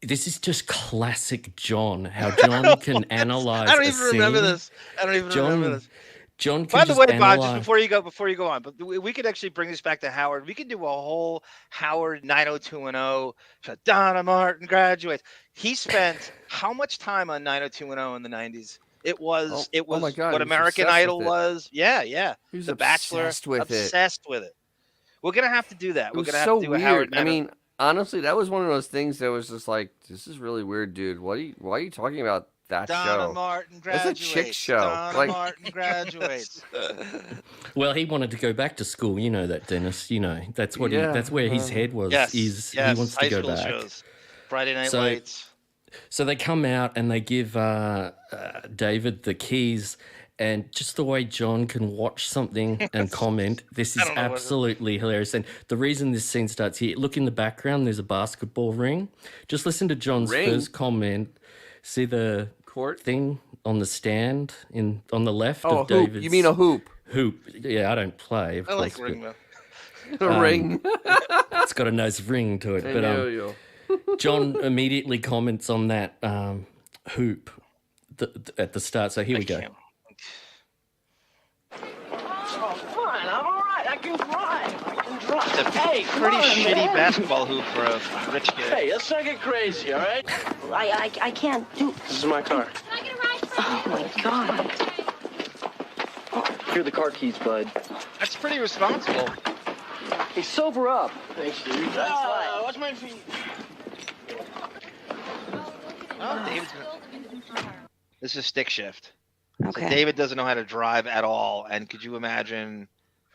Speaker 3: this is just classic John, how John can analyze
Speaker 4: I don't even remember this.
Speaker 3: John can
Speaker 4: By the way, Bob,
Speaker 3: analyze...
Speaker 4: just before you go on, but we could actually bring this back to Howard. We could do a whole Howard 90210. Donna Martin graduates. He spent how much time on 90210 in the 90s? It was
Speaker 1: oh my God,
Speaker 4: what American Idol was. Yeah.
Speaker 1: He was
Speaker 4: The Bachelor.
Speaker 1: obsessed with
Speaker 4: it. We're gonna have to do that. We're gonna have
Speaker 1: so
Speaker 4: to do
Speaker 1: weird.
Speaker 4: a Howard.
Speaker 1: I mean, honestly, that was one of those things that was just like, this is really weird, dude. Why are you talking about that
Speaker 4: Donna
Speaker 1: show?
Speaker 4: Martin
Speaker 1: That's
Speaker 4: graduates.
Speaker 1: a chick show.
Speaker 4: Donna Martin graduates.
Speaker 3: Well, he wanted to go back to school. You know that, Dennis. You know that's what that's where his head was.
Speaker 4: Yes,
Speaker 3: he wants to
Speaker 4: high
Speaker 3: go
Speaker 4: school
Speaker 3: back.
Speaker 4: Shows. Friday Night Lights.
Speaker 3: So they come out and they give David the keys, and just the way John can watch something and comment, this is absolutely hilarious. And the reason this scene starts here, look in the background, there's a basketball ring. Just listen to John's first comment. See the
Speaker 1: court
Speaker 3: thing on the stand on the left
Speaker 1: of
Speaker 3: of David's.
Speaker 1: You mean a hoop?
Speaker 3: Hoop. Yeah, I don't play.
Speaker 4: I like ring though.
Speaker 1: A ring.
Speaker 3: It's got a nice ring to it. But John immediately comments on that hoop at the start. So here we go.
Speaker 2: Oh, fine. I'm all right. I can drive.
Speaker 4: It's a pretty shitty basketball hoop for a rich kid.
Speaker 2: Hey, let's not get crazy, all right? I can't do...
Speaker 13: This is my car.
Speaker 2: Can I get a ride? Oh, my God.
Speaker 13: Here are the car keys, bud.
Speaker 4: That's pretty responsible.
Speaker 2: Hey, sober up. Thanks, dude. Watch my feet.
Speaker 4: Oh, David's gonna... This is stick shift.
Speaker 18: Okay.
Speaker 4: So David doesn't know how to drive at all, and could you imagine?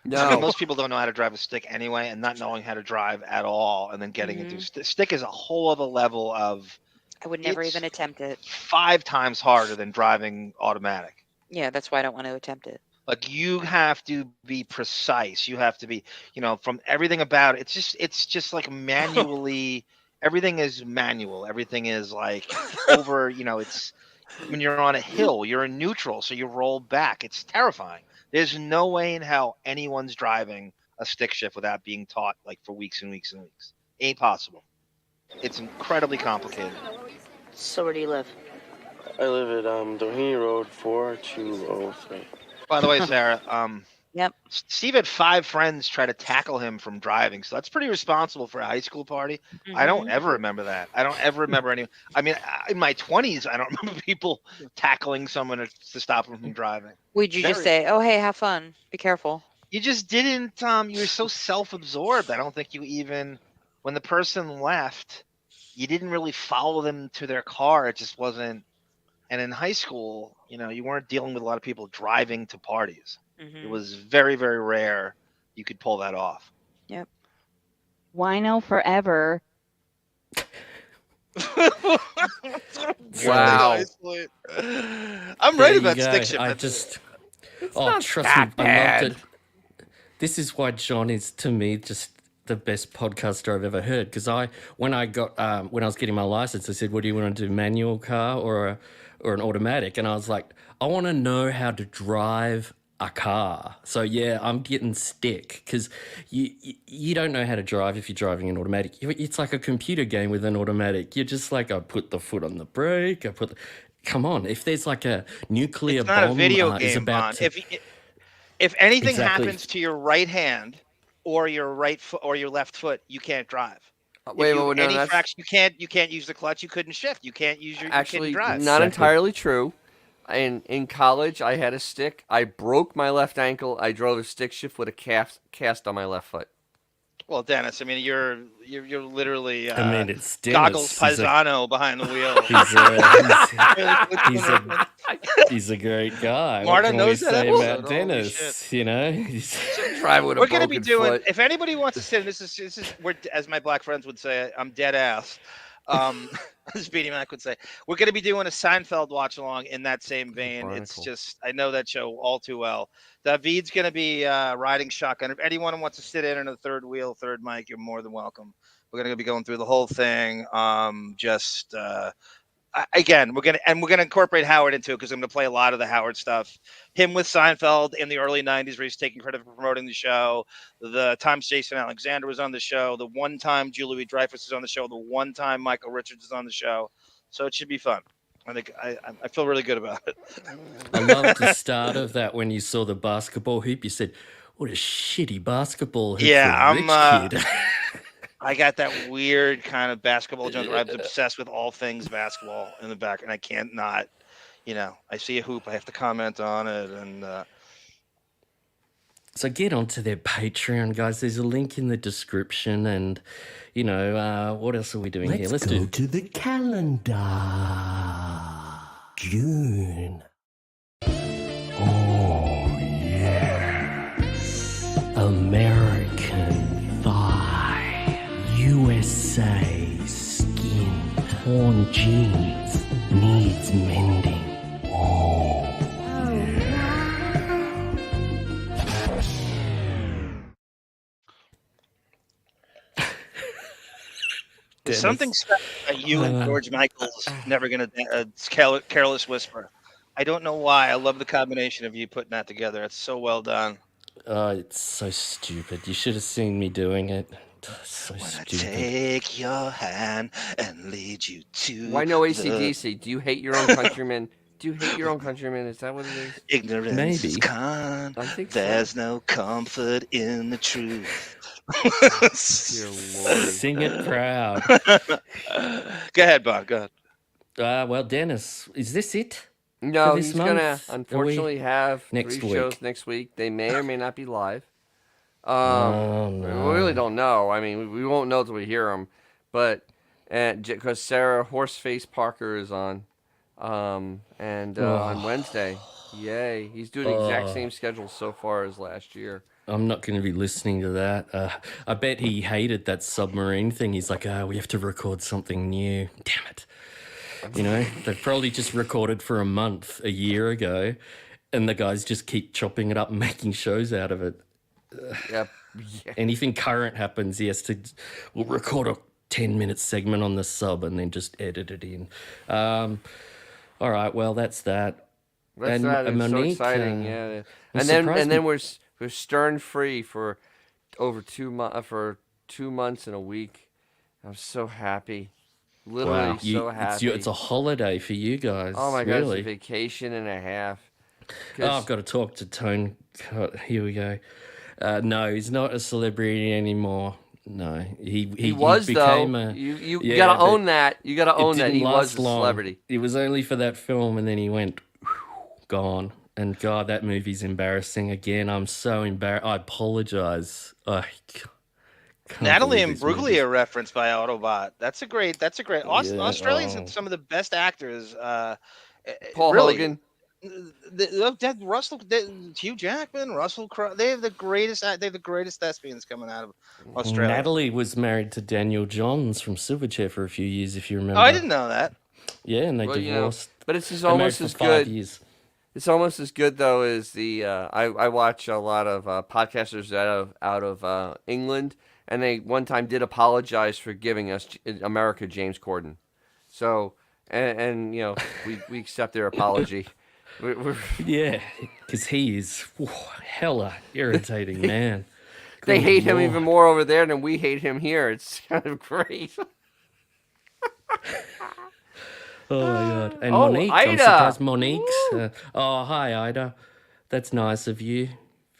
Speaker 1: No.
Speaker 4: I mean, most people don't know how to drive a stick anyway, and not knowing how to drive at all, and then getting into stick is a whole other level of.
Speaker 18: I would never even attempt it.
Speaker 4: 5 times harder than driving automatic.
Speaker 18: Yeah, that's why I don't want to attempt it.
Speaker 4: Like, you have to be precise. You have to be, from everything about it. It's just like manually. Everything is manual. Everything is like over. It's. When you're on a hill, you're in neutral, so you roll back. It's terrifying. There's no way in hell anyone's driving a stick shift without being taught like for weeks and weeks and weeks. Ain't possible. It's incredibly complicated.
Speaker 2: So where do you live?
Speaker 19: I live at Doheny Road 4203.
Speaker 4: By the way, Sarah,
Speaker 18: Yep.
Speaker 4: Steve had 5 friends try to tackle him from driving, so that's pretty responsible for a high school party. I don't ever remember that. I don't ever remember any. I mean, in my 20s, I don't remember people tackling someone to stop them from driving.
Speaker 18: Would you just say, "Oh, hey, have fun. Be careful"?
Speaker 4: You just didn't. You were so self-absorbed. I don't think you even, when the person left, you didn't really follow them to their car. It just wasn't. And in high school, you weren't dealing with a lot of people driving to parties. It was very, very rare you could pull that off.
Speaker 18: Yep.
Speaker 20: Wino forever.
Speaker 1: Wow.
Speaker 4: I'm right about stick shift.
Speaker 3: Trust me,
Speaker 1: bad.
Speaker 3: I loved it. This is why John is, to me, just the best podcaster I've ever heard. Because when I was getting my license, I said, "What do you want to do, manual car or an automatic?" And I was like, "I want to know how to drive a car." So yeah, I'm getting stick because you don't know how to drive if you're driving an automatic. It's like a computer game with an automatic. You're just like, I put the foot on the brake. Come on, if there's like a nuclear
Speaker 4: It's not
Speaker 3: bomb
Speaker 4: a video
Speaker 3: is
Speaker 4: game,
Speaker 3: about
Speaker 4: Bon.
Speaker 3: to,
Speaker 4: If anything
Speaker 3: Exactly.
Speaker 4: happens to your right hand or your right foot or your left foot, you can't drive.
Speaker 1: Wait,
Speaker 4: If you have
Speaker 1: wait, no,
Speaker 4: any
Speaker 1: that's
Speaker 4: fraction, you can't use the clutch. You couldn't shift. You couldn't
Speaker 1: actually
Speaker 4: drive.
Speaker 1: not entirely true. In college, I had a stick. I broke my left ankle. I drove a stick shift with a cast on my left foot.
Speaker 4: Well, Dennis, I mean, you're literally
Speaker 3: it's Dennis.
Speaker 4: goggles paisano behind the wheel.
Speaker 3: He's a great guy.
Speaker 4: Marta
Speaker 3: what can
Speaker 4: knows
Speaker 3: we
Speaker 4: that
Speaker 3: say
Speaker 4: episode.
Speaker 3: about
Speaker 4: Holy
Speaker 3: Dennis? You know,
Speaker 1: drive with a
Speaker 4: We're gonna be
Speaker 1: broken
Speaker 4: doing.
Speaker 1: foot.
Speaker 4: If anybody wants to sit, this is we're, as my black friends would say, I'm dead ass. As Beanie Mac would say, we're going to be doing a Seinfeld watch along in that same vein. It's just, I know that show all too well. David's going to be riding shotgun. If anyone wants to sit in on a third wheel, third mic, you're more than welcome. We're going to be going through the whole thing. Again, we're gonna incorporate Howard into it because I'm gonna play a lot of the Howard stuff. Him with Seinfeld in the early '90s, where he's taking credit for promoting the show. The times Jason Alexander was on the show. The one time Julie Louis-Dreyfus is on the show. The one time Michael Richards is on the show. So it should be fun. I think I feel really good about it.
Speaker 3: I loved the start of that when you saw the basketball hoop. You said, "What a shitty basketball hoop
Speaker 4: Yeah,
Speaker 3: for a rich kid."
Speaker 4: I got that weird kind of basketball junk where I was obsessed with all things basketball in the back, and I can't not, I see a hoop, I have to comment on it, and
Speaker 3: So get onto their Patreon, guys. There's a link in the description, and what else are we doing here?
Speaker 2: Let's go to the calendar. June. Oh, yes. American Thigh. USA Skin. Torn jeans. Needs mending. Oh,
Speaker 4: there's something special about you and George Michael's Never Gonna Careless Whisper. I don't know why. I love the combination of you putting that together. It's so well done.
Speaker 3: Oh, it's so stupid. You should have seen me doing it. So stupid.
Speaker 4: Take your hand and lead you to.
Speaker 1: Why no AC/DC? Do you hate your own countrymen? Do you hate your own countrymen? Is that what it is?
Speaker 4: Ignorance
Speaker 3: Maybe.
Speaker 4: is con.
Speaker 1: I think
Speaker 4: There's no comfort in the truth.
Speaker 1: Dear Lord.
Speaker 3: Sing it proud.
Speaker 4: Go ahead, Bob. Go ahead.
Speaker 3: Well, Dennis, is this it?
Speaker 1: No,
Speaker 3: for this
Speaker 1: he's
Speaker 3: month?
Speaker 1: gonna unfortunately have
Speaker 3: Next
Speaker 1: 3
Speaker 3: week?
Speaker 1: shows next week. They may or may not be live.
Speaker 3: Oh, no.
Speaker 1: We really don't know. I mean, we won't know till we hear them. But because Sarah Horseface Parker is on, on Wednesday. Yay! He's doing the exact same schedule so far as last year.
Speaker 3: I'm not going to be listening to that. I bet he hated that submarine thing. He's like, we have to record something new. Damn it. They've probably just recorded for a month a year ago, and the guys just keep chopping it up and making shows out of it.
Speaker 1: Yep. Yeah.
Speaker 3: Anything current happens, we'll record a 10-minute segment on the sub and then just edit it in. All right, well, that's that.
Speaker 1: That's that. It's so exciting, yeah. And then we're stern free for over 2 months and a week. I'm so happy. Literally so happy.
Speaker 3: It's a holiday for you guys.
Speaker 1: Oh my God,
Speaker 3: really.
Speaker 1: it's a vacation and a half.
Speaker 3: I've got to talk to Tone. Here we go. No, he's not a celebrity anymore. No, he
Speaker 1: was
Speaker 3: became
Speaker 1: though. You gotta own that. You gotta own that he was a celebrity.
Speaker 3: It was only for that film, and then he went gone. And God, that movie's embarrassing again. I'm so embarrassed. I apologize.
Speaker 4: Natalie Imbruglia referenced by Autobot. That's a great. Australians have some of the best actors.
Speaker 1: Paul Hogan.
Speaker 4: Hugh Jackman, Russell Crowe. They have the greatest. They have the greatest thespians coming out of Australia.
Speaker 3: Natalie was married to Daniel Johns from Silverchair for a few years, if you remember.
Speaker 4: Oh, I didn't know that.
Speaker 3: Yeah, and they divorced.
Speaker 1: But it's just almost as good. It's almost as good though as the. I watch a lot of podcasters out of England, and they one time did apologize for giving us America James Corden. So, and you know, we accept their apology.
Speaker 3: Yeah, because he is hella irritating, man.
Speaker 1: They
Speaker 3: Good
Speaker 1: hate him
Speaker 3: Lord.
Speaker 1: even more over there than we hate him here. It's kind of great.
Speaker 3: Oh my God! And
Speaker 1: Oh,
Speaker 3: Monique, I'm
Speaker 1: Ida.
Speaker 3: surprised Monique's. Oh, hi Ida. That's nice of you.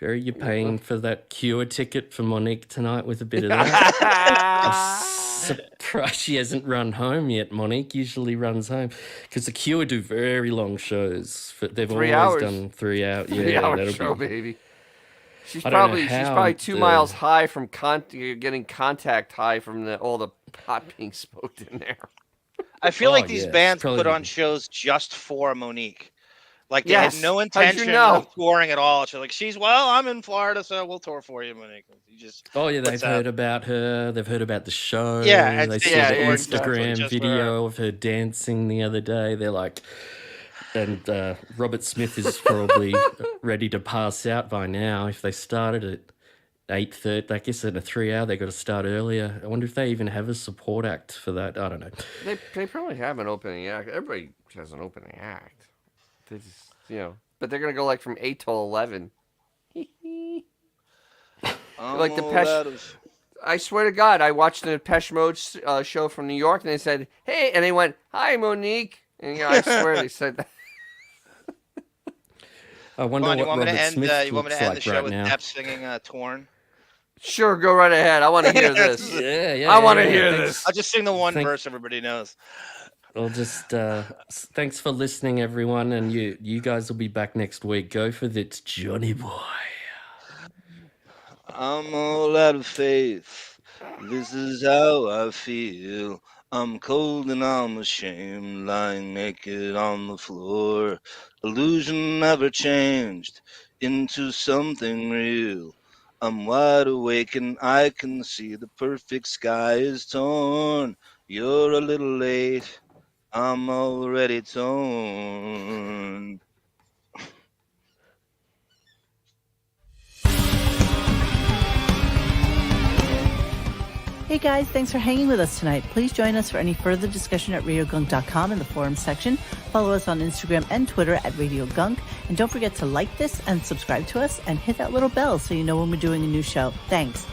Speaker 3: You're paying for that cure ticket for Monique tonight with a bit of that. I'm surprised she hasn't run home yet. Monique usually runs home because the Cure do very long shows. They've
Speaker 1: 3
Speaker 3: always
Speaker 1: hours.
Speaker 3: done 3 hours. Yeah,
Speaker 1: 3 hour
Speaker 3: that'll
Speaker 1: show,
Speaker 3: be.
Speaker 1: baby. She's
Speaker 3: I don't know
Speaker 1: probably
Speaker 3: how
Speaker 1: 2 miles high from getting contact high from all the pot being smoked in there.
Speaker 4: I feel
Speaker 3: Oh,
Speaker 4: like these
Speaker 3: yeah,
Speaker 4: bands
Speaker 3: probably-
Speaker 4: put on shows just for Monique. Like they
Speaker 1: Yes.
Speaker 4: had no
Speaker 1: How'd you
Speaker 4: intention
Speaker 1: know?
Speaker 4: of touring at all. She's like, I'm in Florida, so we'll tour for you, Monique. You just
Speaker 3: Oh yeah, they've
Speaker 4: what's
Speaker 3: heard
Speaker 4: up?
Speaker 3: about her. They've heard about the show.
Speaker 4: Yeah, and
Speaker 3: they
Speaker 4: they
Speaker 3: saw the
Speaker 1: toured
Speaker 3: Instagram
Speaker 4: just for her.
Speaker 3: video of her dancing the other day. They're like, and Robert Smith is probably ready to pass out by now. If they started at 8:30, I guess in a 3 hour they got to start earlier. I wonder if they even have a support act for that. I don't know.
Speaker 1: They probably have an opening act. Everybody has an opening act. They just, but they're gonna go like from 8 till 11. Like Depeche. I swear to God, I watched the Depeche Mode show from New York, and they said, "Hey," and they went, "Hi, Monique," and I swear they said that.
Speaker 3: I wonder
Speaker 4: Bon, you
Speaker 3: what
Speaker 4: want me
Speaker 3: Robert
Speaker 4: to end?
Speaker 3: Smith
Speaker 4: You want me
Speaker 3: looks
Speaker 4: to end the
Speaker 3: like
Speaker 4: show
Speaker 3: right
Speaker 4: with
Speaker 3: now.
Speaker 4: Depp singing "Torn"?
Speaker 1: Sure, go right ahead. I want to hear this.
Speaker 3: Yeah.
Speaker 1: I want to
Speaker 3: yeah.
Speaker 1: hear
Speaker 3: Thanks.
Speaker 1: this.
Speaker 4: I'll just sing the one
Speaker 3: Thank-
Speaker 4: verse everybody knows.
Speaker 3: I'll just thanks for listening, everyone, and you guys will be back next week. Go for this, Johnny boy.
Speaker 4: I'm all out of faith. This is how I feel. I'm cold and I'm ashamed, lying naked on the floor. Illusion never changed into something real. I'm wide awake and I can see the perfect sky is torn. You're a little late. I'm already torn.
Speaker 7: Hey guys, thanks for hanging with us tonight. Please join us for any further discussion at RadioGunk.com in the forums section. Follow us on Instagram and Twitter at RadioGunk. And don't forget to like this and subscribe to us and hit that little bell so you know when we're doing a new show. Thanks.